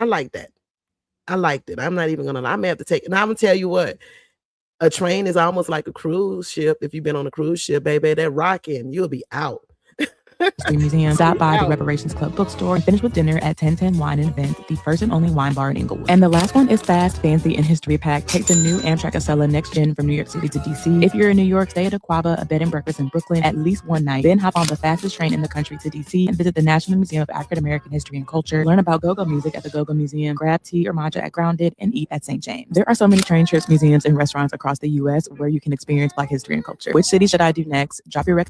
like that. I liked it. I'm not even gonna lie. I may have to take, and I'm gonna tell you what, a train is almost like a cruise ship. If you've been on a cruise ship, baby, they're rocking, you'll be out. History Museum. Stop by the Reparations Club bookstore and finish with dinner at 1010 Wine and Event, the first and only wine bar in Inglewood. And the last one is Fast, Fancy, and History Pack. Take the new Amtrak Acela Next Gen from New York City to DC. If you're in New York, stay at Aquaba, a bed and breakfast in Brooklyn, at least one night. Then hop on the fastest train in the country to DC and visit the National Museum of African American History and Culture. Learn about go-go music at the Go-Go Museum. Grab tea or matcha at Grounded and eat at St. James. There are so many train trips, museums, and restaurants across the U.S. where you can experience Black history and culture. Which city should I do next? Drop your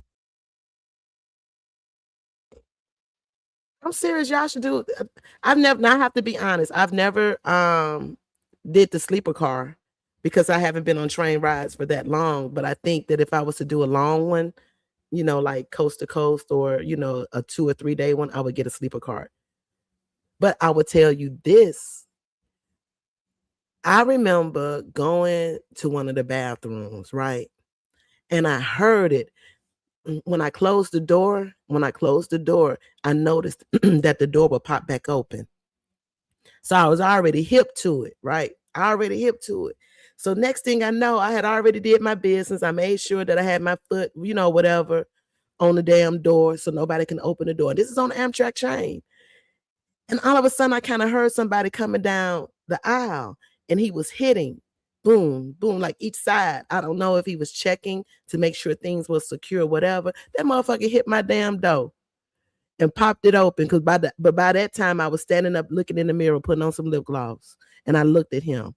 I'm serious. Y'all should do. I've never. Now I have to be honest. I've never did the sleeper car because I haven't been on train rides for that long. But I think that if I was to do a long one, like coast to coast, or a 2 or 3 day one, I would get a sleeper car. But I would tell you this. I remember going to one of the bathrooms, right, and I heard it. When I closed the door, I noticed that the door would pop back open. So I was already hip to it, right? So next thing I know, I had already did my business. I made sure that I had my foot, whatever, on the damn door so nobody can open the door. This is on the Amtrak train. And all of a sudden, I kind of heard somebody coming down the aisle, and he was hitting. Boom, boom, like each side. I don't know if he was checking to make sure things were secure, whatever. That motherfucker hit my damn door and popped it open. But by that time, I was standing up, looking in the mirror, putting on some lip gloss, and I looked at him.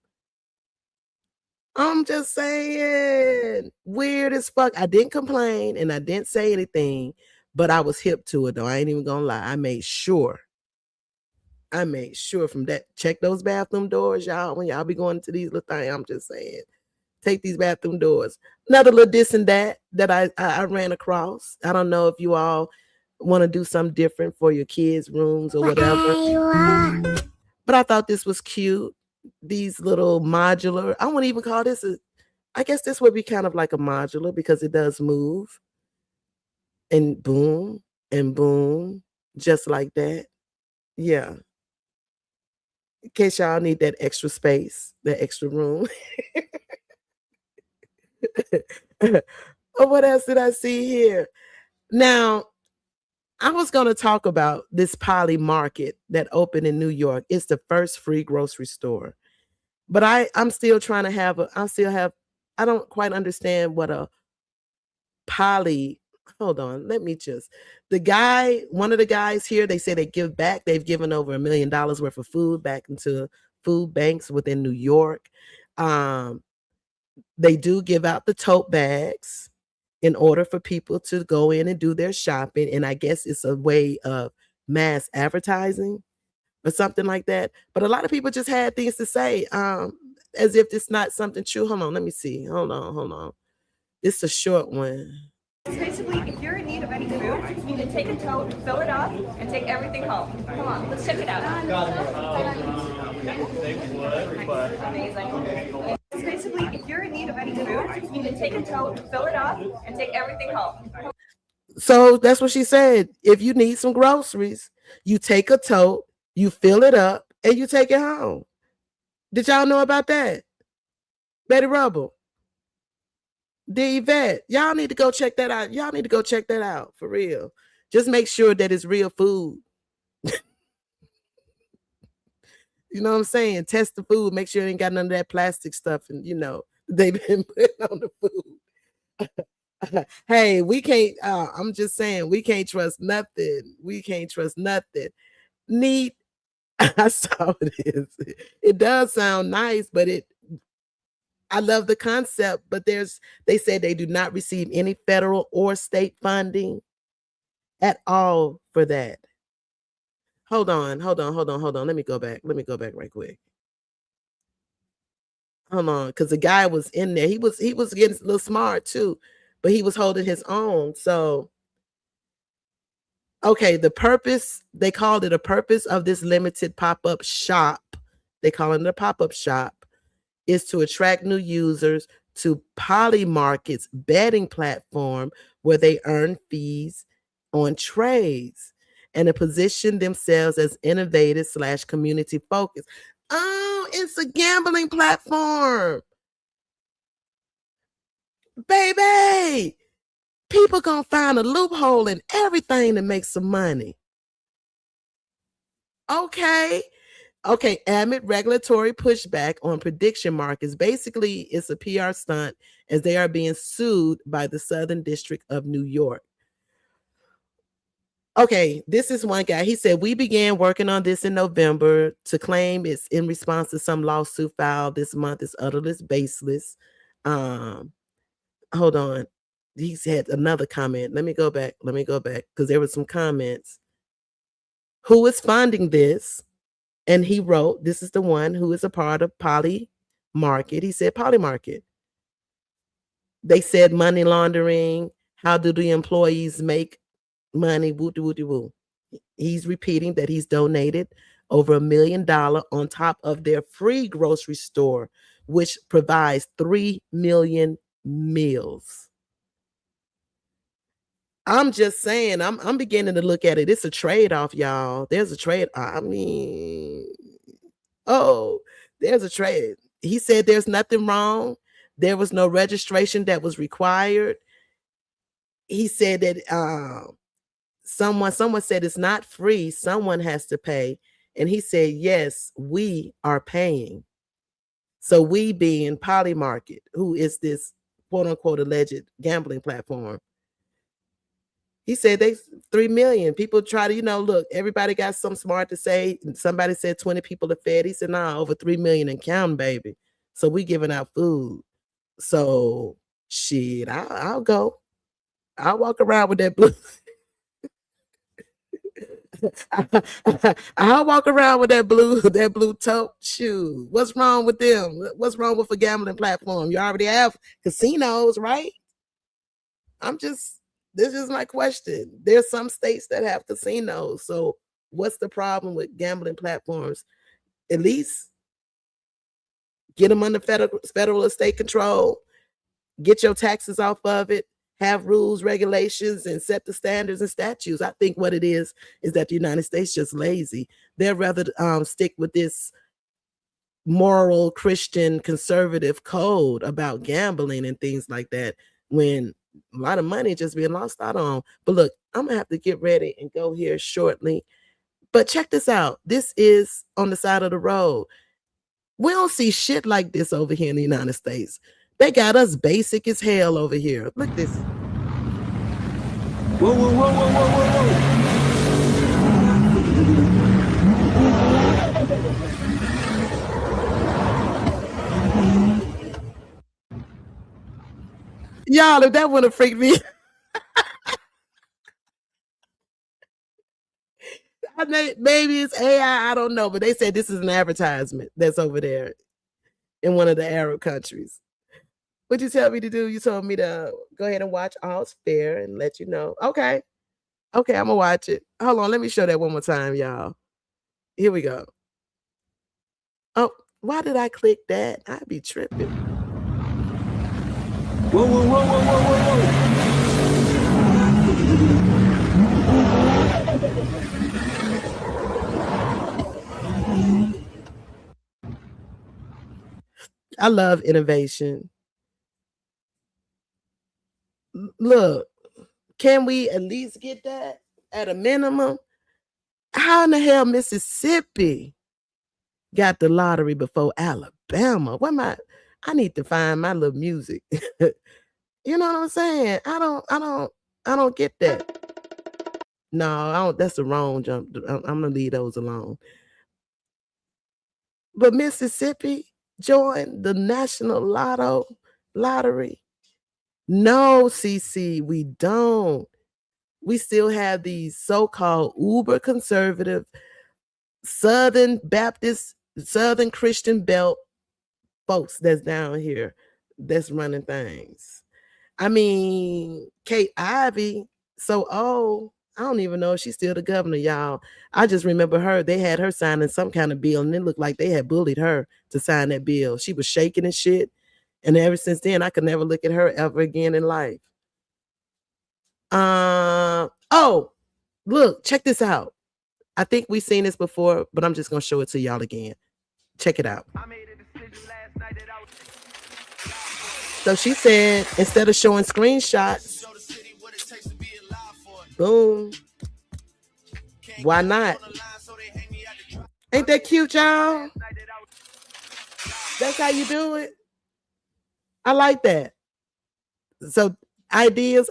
I'm just saying, weird as fuck. I didn't complain and I didn't say anything, but I was hip to it though. I ain't even gonna lie. I made sure from that. Check those bathroom doors, y'all. When y'all be going to these little things, I'm just saying, take these bathroom doors. Another little this and that I ran across. I don't know if you all want to do something different for your kids' rooms or whatever. But I thought this was cute. These little modular. I wouldn't even call this I guess this would be kind of like a modular because it does move. And boom, just like that. Yeah. In case y'all need that extra space, that extra room. Oh, what else did I see here? Now, I was going to talk about this Poly Market that opened in New York. It's the first free grocery store. But I'm still trying to I don't quite understand what a poly. Hold on, one of the guys here, they say they give back. They've given over $1 million worth of food back into food banks within New York. They do give out the tote bags in order for people to go in and do their shopping. And I guess it's a way of mass advertising or something like that. But a lot of people just had things to say as if it's not something true. Hold on, let me see. Hold on. It's a short one. Basically, if you're in need of any food, you can take a tote, fill it up, and take everything home. Come on, let's check it out. Amazing. Basically, if you're in need of any food, you can take a tote, fill it up, and take everything home. So that's what she said. If you need some groceries, you take a tote, you fill it up, and you take it home. Did y'all know about that? Betty Rubble, the Yvette, y'all need to go check that out. Y'all need to go check that out for real. Just make sure that it's real food. You know what I'm saying? Test the food. Make sure it ain't got none of that plastic stuff and they've been putting on the food. Hey, we can't, I'm just saying, we can't trust nothing. Neat. I saw this. It does sound nice, but I love the concept, but they said they do not receive any federal or state funding at all for that. Hold on. Let me go back right quick. Hold on, because the guy was in there. He was getting a little smart too, but he was holding his own. So, okay, the purpose, they called it a purpose of this limited pop-up shop. They call it a pop-up shop. is to attract new users to Polymarket's betting platform where they earn fees on trades and to position themselves as innovative / community focused. Oh, it's a gambling platform. Baby, people gonna find a loophole in everything to make some money. Okay, amid regulatory pushback on prediction markets. Basically, it's a PR stunt as they are being sued by the Southern District of New York. Okay, this is one guy. He said, we began working on this in November. To claim it's in response to some lawsuit filed this month is utterly baseless. Hold on. He said another comment. Let me go back because there were some comments. Who is funding this? And he wrote, this is the one who is a part of Polymarket. He said Polymarket. They said money laundering. How do the employees make money? Woo. He's repeating that he's donated over $1 million on top of their free grocery store, which provides 3 million meals. I'm just saying, I'm beginning to look at it. It's a trade-off, y'all. There's a trade. I mean, there's a trade. He said there's nothing wrong. There was no registration that was required. He said that someone said it's not free. Someone has to pay. And he said, yes, we are paying. So we being Polymarket, who is this quote unquote alleged gambling platform. He said they 3 million. People try to, look, everybody got something smart to say. Somebody said 20 people are fed. He said, nah, over 3 million and counting, baby. So we giving out food. So shit, I'll go. I'll walk around with that blue. I'll walk around with that blue tote shoe. What's wrong with them? What's wrong with a gambling platform? You already have casinos, right? This is my question. There's some states that have casinos. So what's the problem with gambling platforms? At least get them under federal or state control. Get your taxes off of it. Have rules, regulations, and set the standards and statutes. I think what it is that the United States just lazy. They'd rather stick with this moral Christian conservative code about gambling and things like that when a lot of money just being lost out on. But look, I'm gonna have to get ready and go here shortly. But check this out. This is on the side of the road. We don't see shit like this over here in the United States. They got us basic as hell over here. Look at this. Whoa, whoa, whoa, whoa, whoa, whoa. Y'all, if that wouldn't freak me. Maybe it's AI, I don't know, but they said this is an advertisement that's over there in one of the Arab countries. What'd you tell me to do? You told me to go ahead and watch All's Fair and let you know. Okay, I'm gonna watch it. Hold on, let me show that one more time, y'all. Here we go. Oh, why did I click that? I'd be tripping. Whoa, whoa, whoa, whoa, whoa, whoa. I love innovation. Look, can we at least get that at a minimum? How in the hell Mississippi got the lottery before Alabama? I need to find my little music. You know what I'm saying? I don't get that. No, I don't. That's the wrong jump. I'm gonna leave those alone. But Mississippi joined the National Lottery. No, CC, we don't. We still have these so-called uber conservative Southern Baptist, Southern Christian belt folks that's down here that's running things. I mean, Kate Ivey, so old. I don't even know if she's still the governor, y'all. I just remember her. They had her signing some kind of bill, and it looked like they had bullied her to sign that bill. She was shaking and shit. And ever since then, I could never look at her ever again in life. Oh, look, check this out. I think we've seen this before, but I'm just going to show it to y'all again. Check it out. So she said, instead of showing screenshots, boom. Why not? Ain't that cute, y'all? That's how you do it. I like that. So ideas.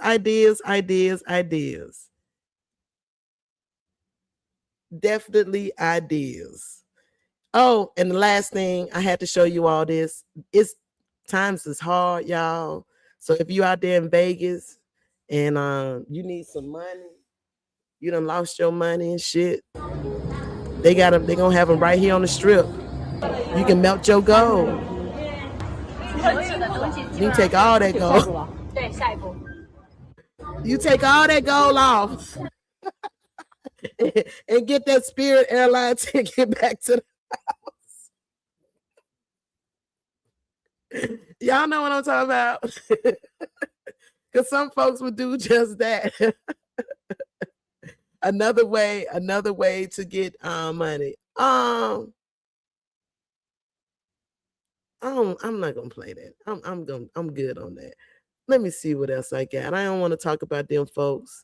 Definitely ideas. Oh, and the last thing, I had to show you all this. It's times is hard, y'all. So if you out there in Vegas and you need some money, you done lost your money and shit, they gonna have them right here on the strip. You can melt your gold. You can take all that gold. You take all that gold off and get that Spirit Airlines ticket back to the house. Y'all know what I'm talking about. Because some folks would do just that. another way to get money. I'm not gonna play that. I'm good on that. Let me see what else I got. I don't want to talk about them folks.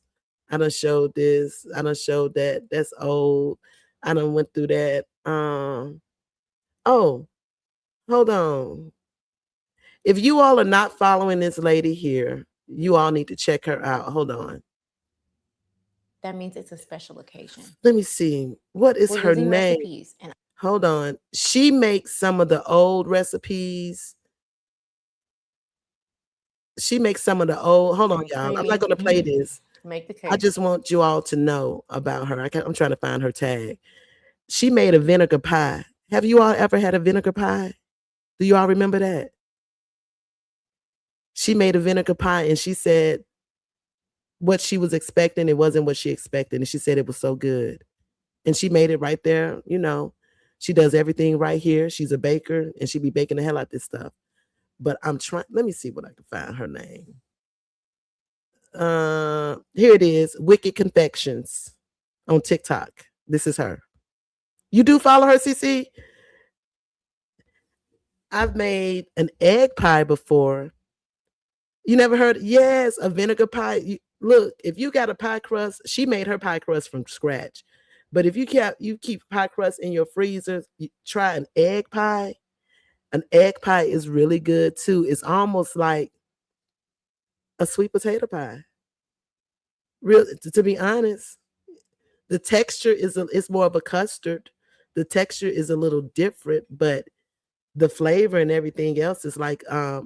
I done showed this. I done showed that. That's old. I done went through that. Oh, hold on. If you all are not following this lady here, you all need to check her out. Hold on. That means it's a special occasion. Let me see. What is her name? Recipes and hold on. She makes some of the old recipes. She makes some of the old. Hold on, y'all. I'm not going to play this. Make the cake. I just want you all to know about her. I'm trying to find her tag. She made a vinegar pie. Have you all ever had a vinegar pie? Do you all remember that? She made a vinegar pie and she said what she was expecting, it wasn't what she expected. And she said it was so good. And she made it right there. You know, she does everything right here. She's a baker and she be baking the hell out of this stuff. But I'm trying, let me see what I can find her name. Here it is, Wicked Confections on TikTok. This is her. You do follow her, CC? I've made an egg pie before. You never heard? Yes, a vinegar pie. Look, if you got a pie crust, she made her pie crust from scratch. But if you keep pie crust in your freezer, you try an egg pie. An egg pie is really good too. It's almost like a sweet potato pie. Real, to be honest, the texture is more of a custard. The texture is a little different, but the flavor and everything else is like to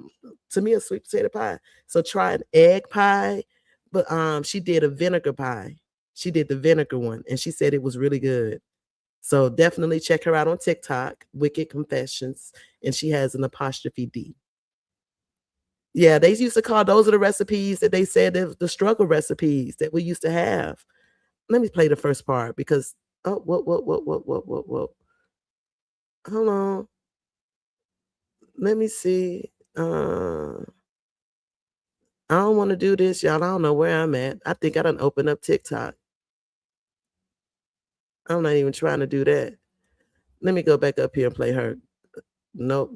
me a sweet potato pie. So try an egg pie, but she did a vinegar pie. She did the vinegar one, and she said it was really good. So definitely check her out on TikTok, Wicked Confessions, and she has an apostrophe D. Yeah, they used to call those are the recipes that they said the struggle recipes that we used to have. Let me play the first part because whoa. Hold on. Let me see. I don't want to do this, y'all. I don't know where I'm at. I think I done opened up TikTok. I'm not even trying to do that. Let me go back up here and play her. Nope.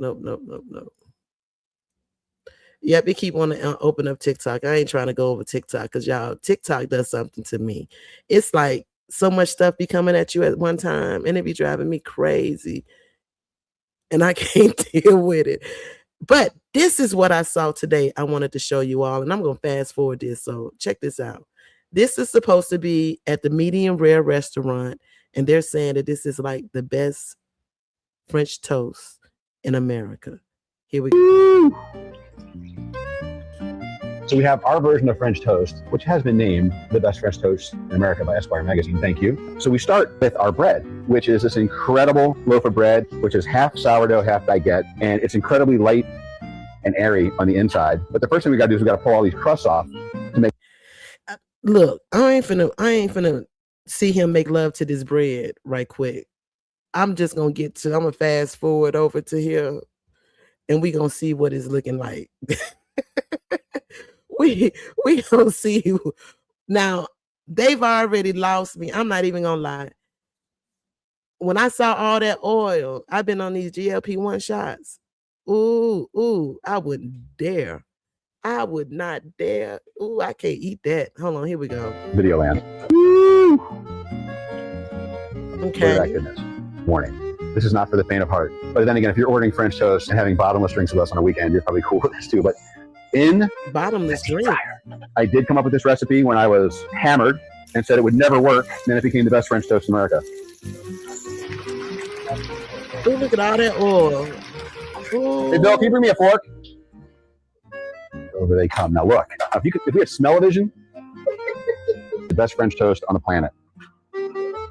Yep, we keep wanting to open up TikTok. I ain't trying to go over TikTok because y'all, TikTok does something to me. It's like so much stuff be coming at you at one time and it be driving me crazy. And I can't deal with it. But this is what I saw today. I wanted to show you all, and I'm going to fast forward this. So check this out. This is supposed to be at the Medium Rare restaurant, and they're saying that this is like the best French toast in America. Here we go. So we have our version of French toast, which has been named the best French toast in America by Esquire magazine. Thank you. So we start with our bread, which is this incredible loaf of bread, which is half sourdough, half baguette, and it's incredibly light and airy on the inside. But the first thing we got to do is we got to pull all these crusts off to make. Look, I ain't finna see him make love to this bread right quick. I'm gonna fast forward over to here and we gonna see what it's looking like. we gonna see. Now, they've already lost me. I'm not even gonna lie. When I saw all that oil, I've been on these GLP-1 shots. Ooh, I wouldn't dare. I would not dare. Ooh, I can't eat that. Hold on, here we go. Video land. Okay. Look at that goodness. Warning. This is not for the faint of heart. But then again, if you're ordering French toast and having bottomless drinks with us on a weekend, you're probably cool with this too. But in bottomless drink, I did come up with this recipe when I was hammered and said it would never work. Then it became the best French toast in America. Ooh, look at all that oil. Ooh. Hey, Bill, can you bring me a fork? Over they come. Now look, if we had smell-o-vision, the best French toast on the planet.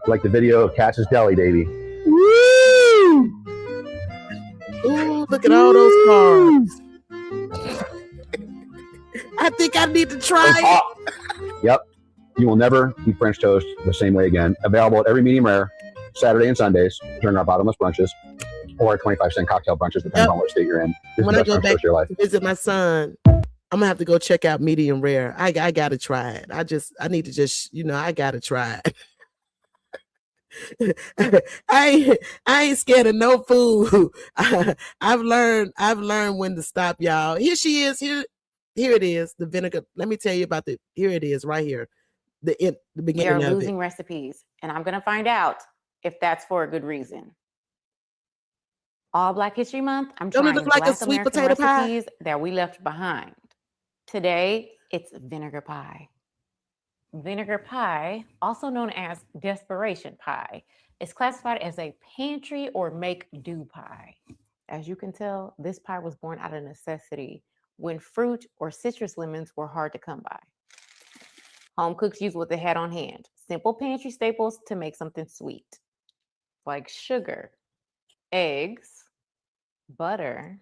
Like the video of Katz's Deli, baby. Woo! Ooh, look at all those carbs. I think I need to try it. Yep. You will never eat French toast the same way again. Available at every medium rare, Saturday and Sundays during our bottomless brunches or 25-cent cocktail brunches, depending on what state you're in. When I go back to visit my son, I'm gonna have to go check out medium rare. I gotta try it. I need to just, I gotta try it. I ain't scared of no food. I've learned when to stop, y'all. Here she is. Here it is. The vinegar. Let me tell you about here it is right here. The beginning They're of losing recipes, and I'm gonna find out if that's for a good reason. All Black History Month, I'm Don't trying it look like Black a sweet American potato pie? recipes that we left behind. Today, it's vinegar pie. Vinegar pie, also known as desperation pie, is classified as a pantry or make-do pie. As you can tell, this pie was born out of necessity when fruit or citrus lemons were hard to come by. Home cooks used what they had on hand. Simple pantry staples to make something sweet, like sugar, eggs, butter,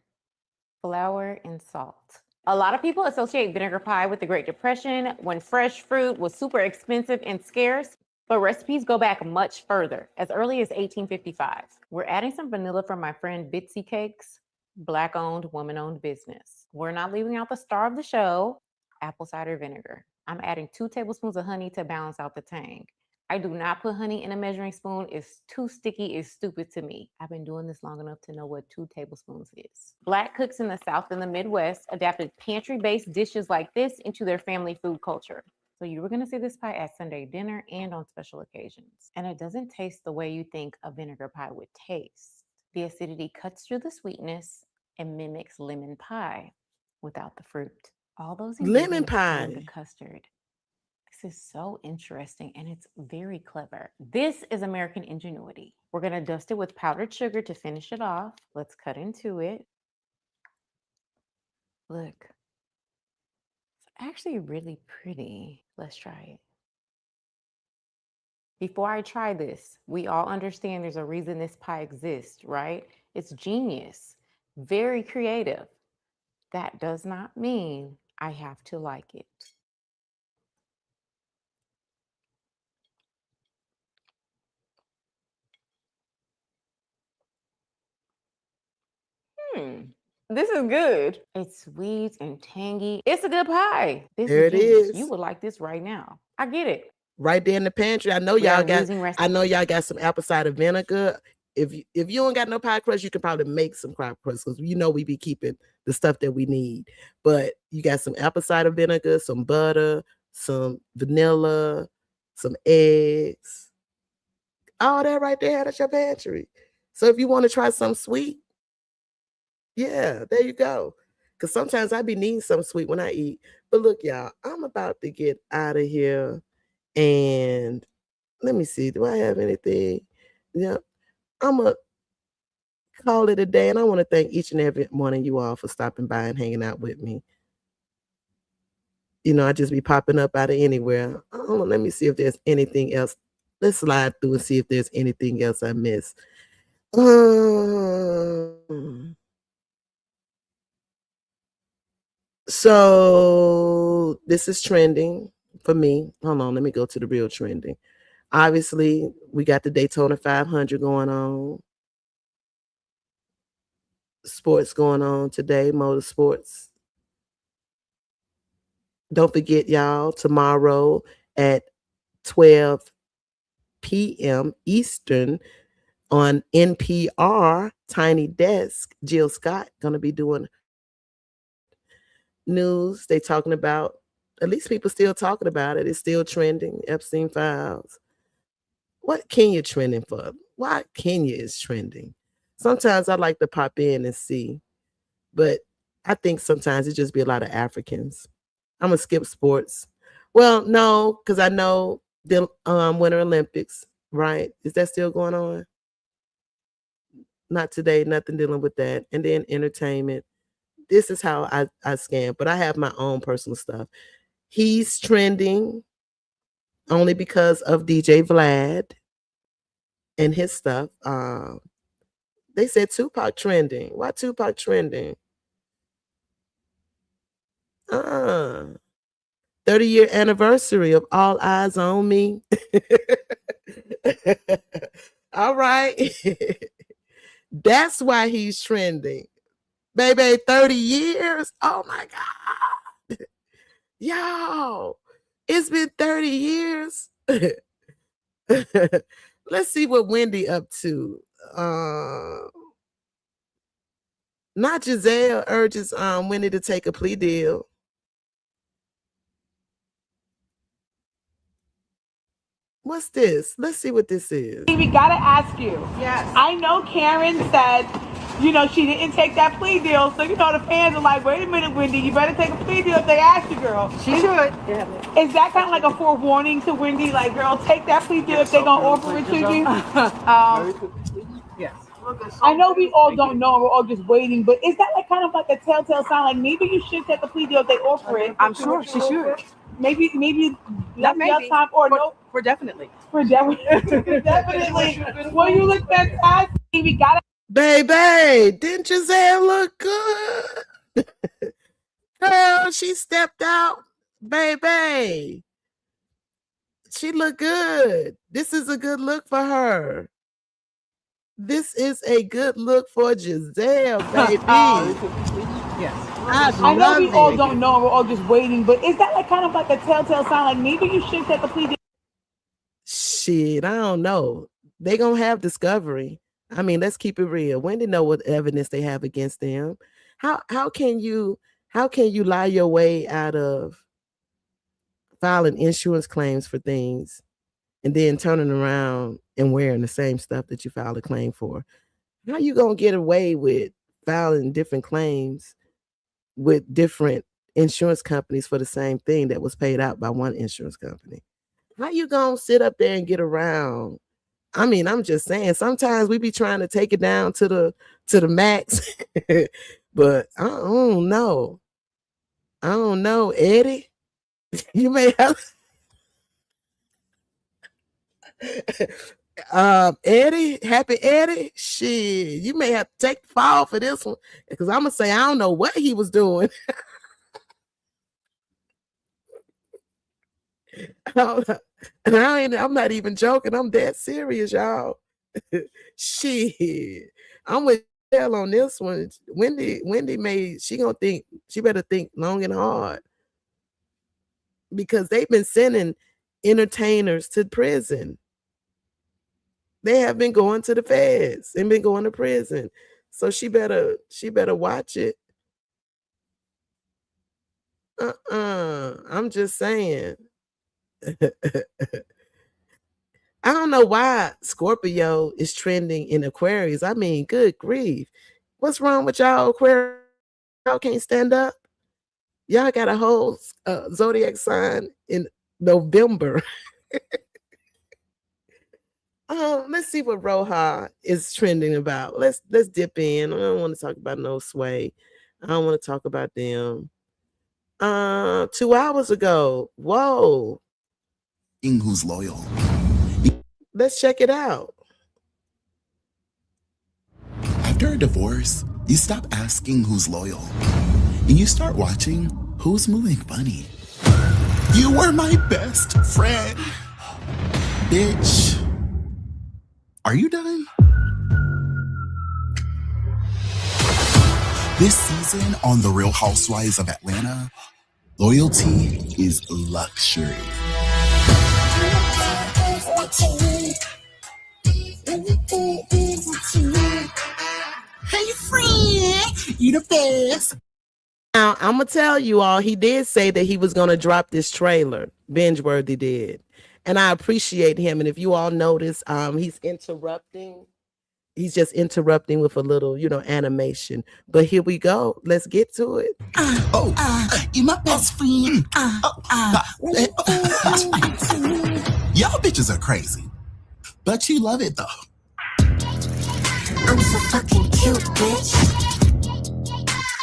flour, and salt. A lot of people associate vinegar pie with the Great Depression when fresh fruit was super expensive and scarce, but recipes go back much further, as early as 1855. We're adding some vanilla from my friend Bitsy Cakes, Black-owned, woman-owned business. We're not leaving out the star of the show, apple cider vinegar. I'm adding 2 tablespoons of honey to balance out the tang. I do not put honey in a measuring spoon. It's too sticky. It's stupid to me. I've been doing this long enough to know what 2 tablespoons is. Black cooks in the South and the Midwest adapted pantry-based dishes like this into their family food culture. So you were going to see this pie at Sunday dinner and on special occasions. And it doesn't taste the way you think a vinegar pie would taste. The acidity cuts through the sweetness and mimics lemon pie without the fruit. All those lemon ingredients form the pie. custard. This is so interesting and it's very clever. This is American ingenuity. We're going to dust it with powdered sugar to finish it off. Let's cut into it. Look, it's actually really pretty. Let's try it. Before I try this, we all understand there's a reason this pie exists, right? It's genius, very creative. That does not mean I have to like it. This is good. It's sweet and tangy. It's a good pie. This There is it genius. is. You would like this right now. I get it. Right there in the pantry. I know We are y'all got. losing I know y'all got some apple cider vinegar. If you don't got no pie crust, you can probably make some pie crust because we be keeping the stuff that we need. But you got some apple cider vinegar, some butter, some vanilla, some eggs. All that right there at your pantry. So if you want to try something sweet, yeah, there you go. Because sometimes I be needing something sweet when I eat. But look, y'all, I'm about to get out of here. And let me see. Do I have anything? Yeah, I'm going to call it a day. And I want to thank each and every one of you all for stopping by and hanging out with me. I just be popping up out of anywhere. Hold on, let me see if there's anything else. Let's slide through and see if there's anything else I missed. So this is trending. for me. Hold on, let me go to the real trending. Obviously, we got the Daytona 500 going on. Sports going on today, motorsports. Don't forget, y'all, tomorrow at 12 p.m. Eastern on NPR, Tiny Desk, Jill Scott going to be doing news. They talking about, at least people still talking about it. It's still trending, Epstein files. What Kenya trending for? Why Kenya is trending? Sometimes I like to pop in and see, but I think sometimes it just be a lot of Africans. I'm gonna skip sports. Well, no, because I know the Winter Olympics, right? Is that still going on? Not today, nothing dealing with that. And then entertainment. This is how I scan, but I have my own personal stuff. He's trending only because of DJ Vlad and his stuff. They said Tupac trending. Why Tupac trending? 30-year anniversary of All Eyes on Me. All right. That's why he's trending. Baby, 30 years? Oh my God. Yo, it's been 30 years. Let's see what Wendy up to. Not Giselle urges Wendy to take a plea deal. What's this? Let's see what this is. We gotta ask you. Yes. I know Karen said, she didn't take that plea deal. So, the fans are like, wait a minute, Wendy, you better take a plea deal if they ask you, girl. She should. Yeah. Is that kind of like a forewarning to Wendy? Like, girl, take that plea deal if they're going to offer it to you? Yes. I know we all don't know. We're all just waiting. But is that kind of like a telltale sign? Like, maybe you should take a plea deal if they offer it. I'm sure she should. Maybe let me time or no. For definitely. For definitely. Well, you look fantastic. We got Baby, didn't Giselle look good? Girl, she stepped out. Baby, she looked good. This is a good look for her. This is a good look for Giselle, baby. Yes. I know we all don't know. We're all just waiting. But is that kind of like a telltale sign? Like, maybe you should take a plea deal. Shit, I don't know. They gonna have discovery. I mean, let's keep it real. Wendy know what evidence they have against them. How can you lie your way out of filing insurance claims for things and then turning around and wearing the same stuff that you filed a claim for? How you gonna get away with filing different claims with different insurance companies for the same thing that was paid out by one insurance company? How you gonna sit up there and get around? I mean, I'm just saying, sometimes we be trying to take it down to the max, but I don't know. Eddie. You may have Happy Eddie. Shit, you may have to take the fall for this one, because I'm gonna say I don't know what he was doing. I'm not even joking. I'm dead serious, y'all. Shit, I'm with hell on this one. Wendy she better think long and hard, because they've been sending entertainers to prison. They have been going to the feds and been going to prison. So she better watch it. I'm just saying. I don't know why Scorpio is trending in Aquarius. I mean, good grief. What's wrong with y'all, Aquarius? Y'all can't stand up? Y'all got a whole zodiac sign in November. Let's see what Roja is trending about. Let's dip in. I don't want to talk about no Sway. I don't want to talk about them. 2 hours ago. Whoa. Who's loyal. Let's check it out. After a divorce, you stop asking who's loyal, and you start watching who's moving funny. You were my best friend. Bitch. Are you done? This season on The Real Housewives of Atlanta, loyalty is luxury. Hey, friend, you the best. Now, I'm going to tell you all, he did say that he was going to drop this trailer. Binge-worthy did. And I appreciate him. And if you all notice, he's interrupting. He's just interrupting with a little, animation. But here we go. Let's get to it. You my best friend. Y'all bitches are crazy. But you love it, though. I'm so fucking cute, bitch.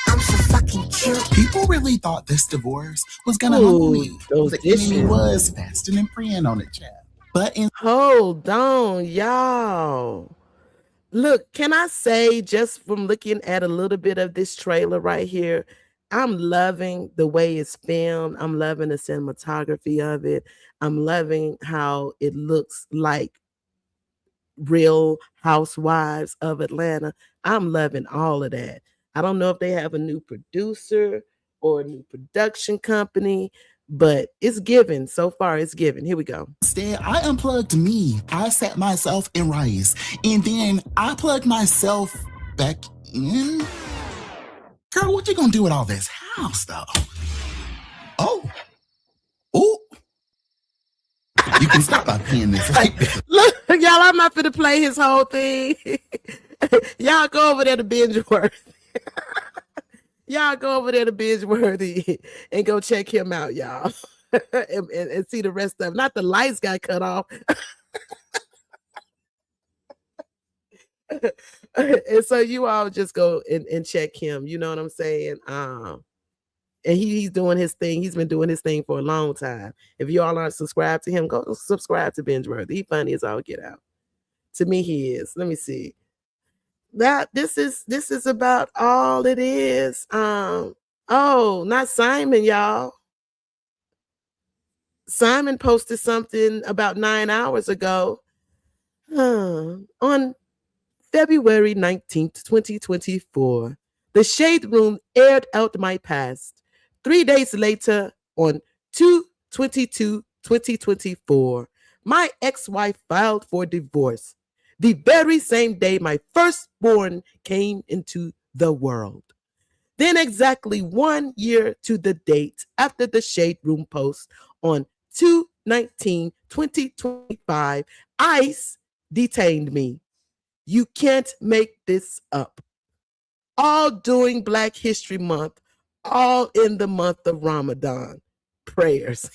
I'm so fucking cute. People really thought this divorce was gonna humble me. The enemy was fasting and praying on it, chat. But hold on, y'all. Look, can I say, just from looking at a little bit of this trailer right here, I'm loving the way it's filmed. I'm loving the cinematography of it. I'm loving how it looks like Real Housewives of Atlanta. I'm loving all of that. I don't know if they have a new producer or a new production company, but it's given. So far, it's given. Here we go. Instead, I unplugged me. I sat myself in rice. And then I plugged myself back in. Girl, what you gonna do with all this house, though? Oh. Ooh. You can stop by paying this like this. Look, y'all, I'm not finna play his whole thing. Y'all go over there to Binge-worthy. Y'all go over there to Binge-worthy and go check him out, y'all. and see the rest of it. Not the lights got cut off. And so you all just go and check him. You know what I'm saying? And he's doing his thing. He's been doing his thing for a long time. If you all aren't subscribed to him, go subscribe to Binge-worthy. He's funny as all get out. To me, he is. Let me see. This is about all it is. Oh, not Simon, y'all. Simon posted something about 9 hours ago. On February 19th, 2024, the Shade Room aired out my past. 3 days later, on 2/22/2024, my ex-wife filed for divorce. The very same day my firstborn came into the world. Then exactly 1 year to the date after the Shade Room post on 2/19/2025, ICE detained me. You can't make this up. All during Black History Month, all in the month of Ramadan. Prayers.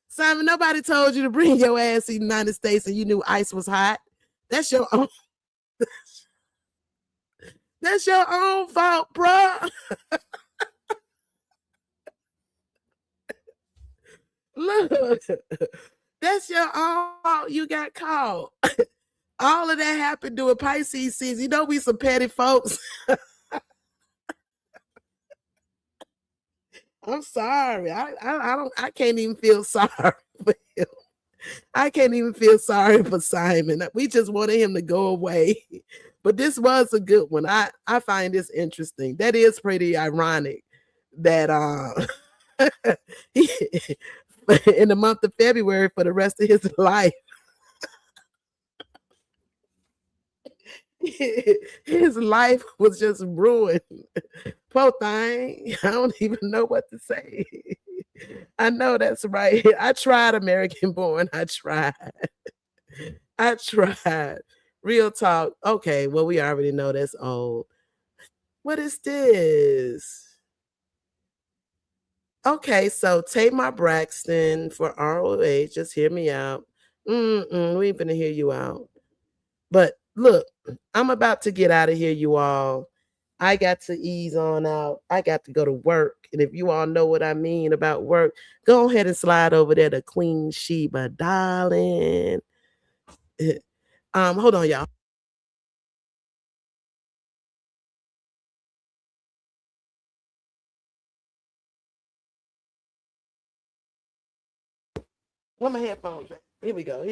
Simon, nobody told you to bring your ass to the United States and you knew ICE was hot. That's your own. That's your own fault, bruh. Look, that's your own fault. You got caught. All of that happened during Pisces season. You know we some petty folks. I'm sorry. I can't even feel sorry for him. I can't even feel sorry for Simon. We just wanted him to go away. But this was a good one. I find this interesting. That is pretty ironic that in the month of February for the rest of his life, his life was just ruined. Poor thing. I don't even know what to say. I know that's right. I tried, American Born. I tried. Real talk. Okay, well, we already know that's old. What is this? Okay, so Tamar Braxton for ROH. Just hear me out. We ain't gonna hear you out. But look, I'm about to get out of here, you all. I got to ease on out. I got to go to work. And if you all know what I mean about work, go ahead and slide over there to Queen Sheba, darling. Hold on, y'all. Where my headphones at? Here we go.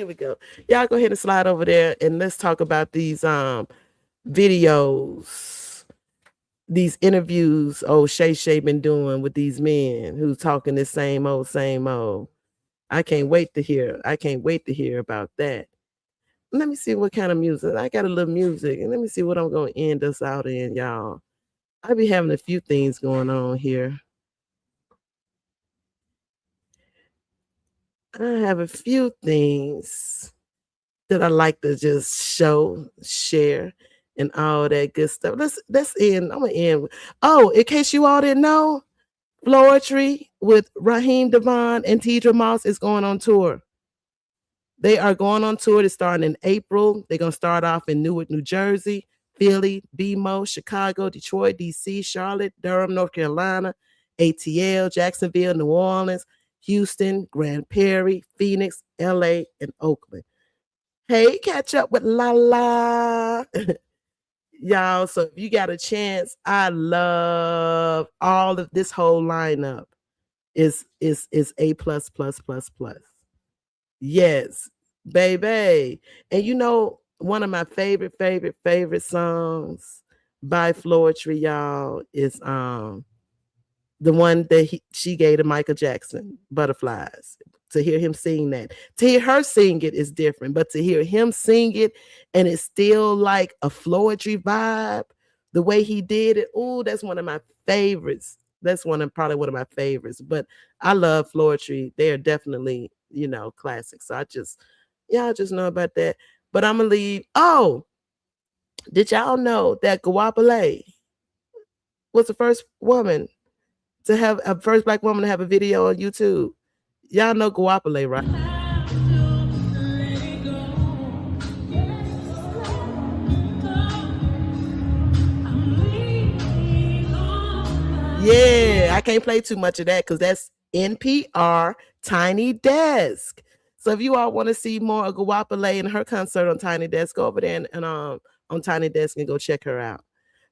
Y'all go ahead and slide over there and let's talk about these videos, these interviews old Shay been doing with these men who's talking the same old. I can't wait to hear about that. Let me see what kind of music. I got a little music, and let me see what I'm gonna end us out in, y'all. I be having a few things going on here. I have a few things that I like to just share, and all that good stuff. Let's end. I'm gonna end. Oh, in case you all didn't know, Floetry with Raheem Devon and Tidra Moss is going on tour. They are going on tour. They're starting in April. They're gonna start off in Newark, New Jersey, Philly, BMO, Chicago, Detroit, DC, Charlotte, Durham, North Carolina, ATL, Jacksonville, New Orleans, Houston, Grand Prairie, Phoenix, LA, and Oakland. Hey, catch up with Lala. Y'all, so if you got a chance, I love all of this whole lineup. Is A plus. Yes, baby. And you know, one of my favorite songs by Floetry, y'all, is the one that she gave to Michael Jackson, Butterflies. To hear him sing that, to hear her sing it is different, but to hear him sing it and it's still like a Floetry vibe, the way he did it, oh, that's one of my favorites. That's probably one of my favorites. But I love Floetry. They are definitely, classics. So y'all just know about that. But I'm gonna leave. Oh, did y'all know that Guapale was the first woman to have first Black woman to have a video on YouTube? Y'all know Guapale, right? Yeah, I can't play too much of that because that's NPR Tiny Desk. So if you all want to see more of Guapale and her concert on Tiny Desk, go over there and on Tiny Desk and go check her out.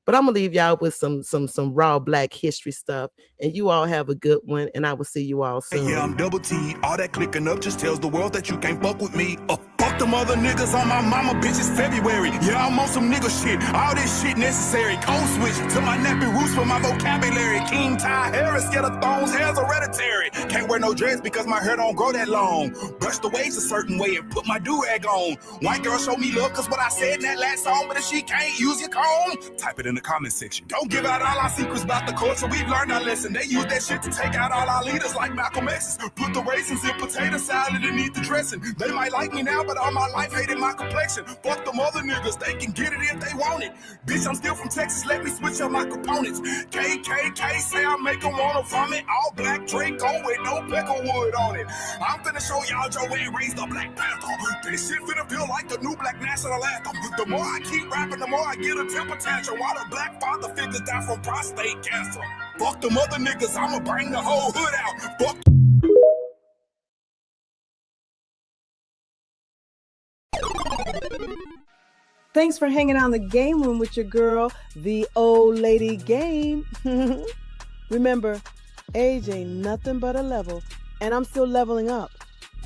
But I'm gonna leave y'all with some raw Black history stuff, and you all have a good one, and I will see you all soon. Yeah, I'm double T. All that clicking up just tells the world that you can't fuck with me. Fuck them other niggas on my mama, bitch, it's February. Yeah, I'm on some nigga shit. All this shit necessary. Code switch to my nappy roots for my vocabulary. King Ty Harris, get a thrones, hair's hereditary. Can't wear no dress because my hair don't grow that long. Brush the waves a certain way and put my do-rag on. White girl show me love cause what I said in that last song, but if she can't use your comb, type it in the comment section. Don't give out all our secrets about the culture. We've learned our lesson. They use that shit to take out all our leaders like Malcolm X's. Put the raisins in potato salad and eat the dressing. They might like me now, but all my life hated my complexion. Fuck them other niggas. They can get it if they want it. Bitch, I'm still from Texas. Let me switch up my components. KKK say I make them wanna vomit. All black Draco with no peckerwood on it. I'm finna show y'all Joe ain't raised a Black Panther. This shit finna feel like the new Black national anthem. The more I keep rapping, the more I get a temper tantrum. While the Black father figures die from prostate cancer. Fuck them other niggas, I'ma bring the whole hood out. Fuck. Thanks for hanging out in the game room with your girl, the old lady game. Remember, age ain't nothing but a level, and I'm still leveling up.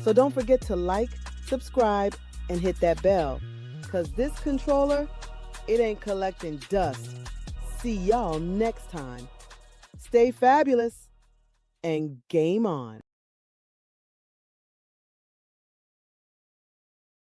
So don't forget to like, subscribe, and hit that bell. Because this controller, it ain't collecting dust. See y'all next time. Stay fabulous and game on.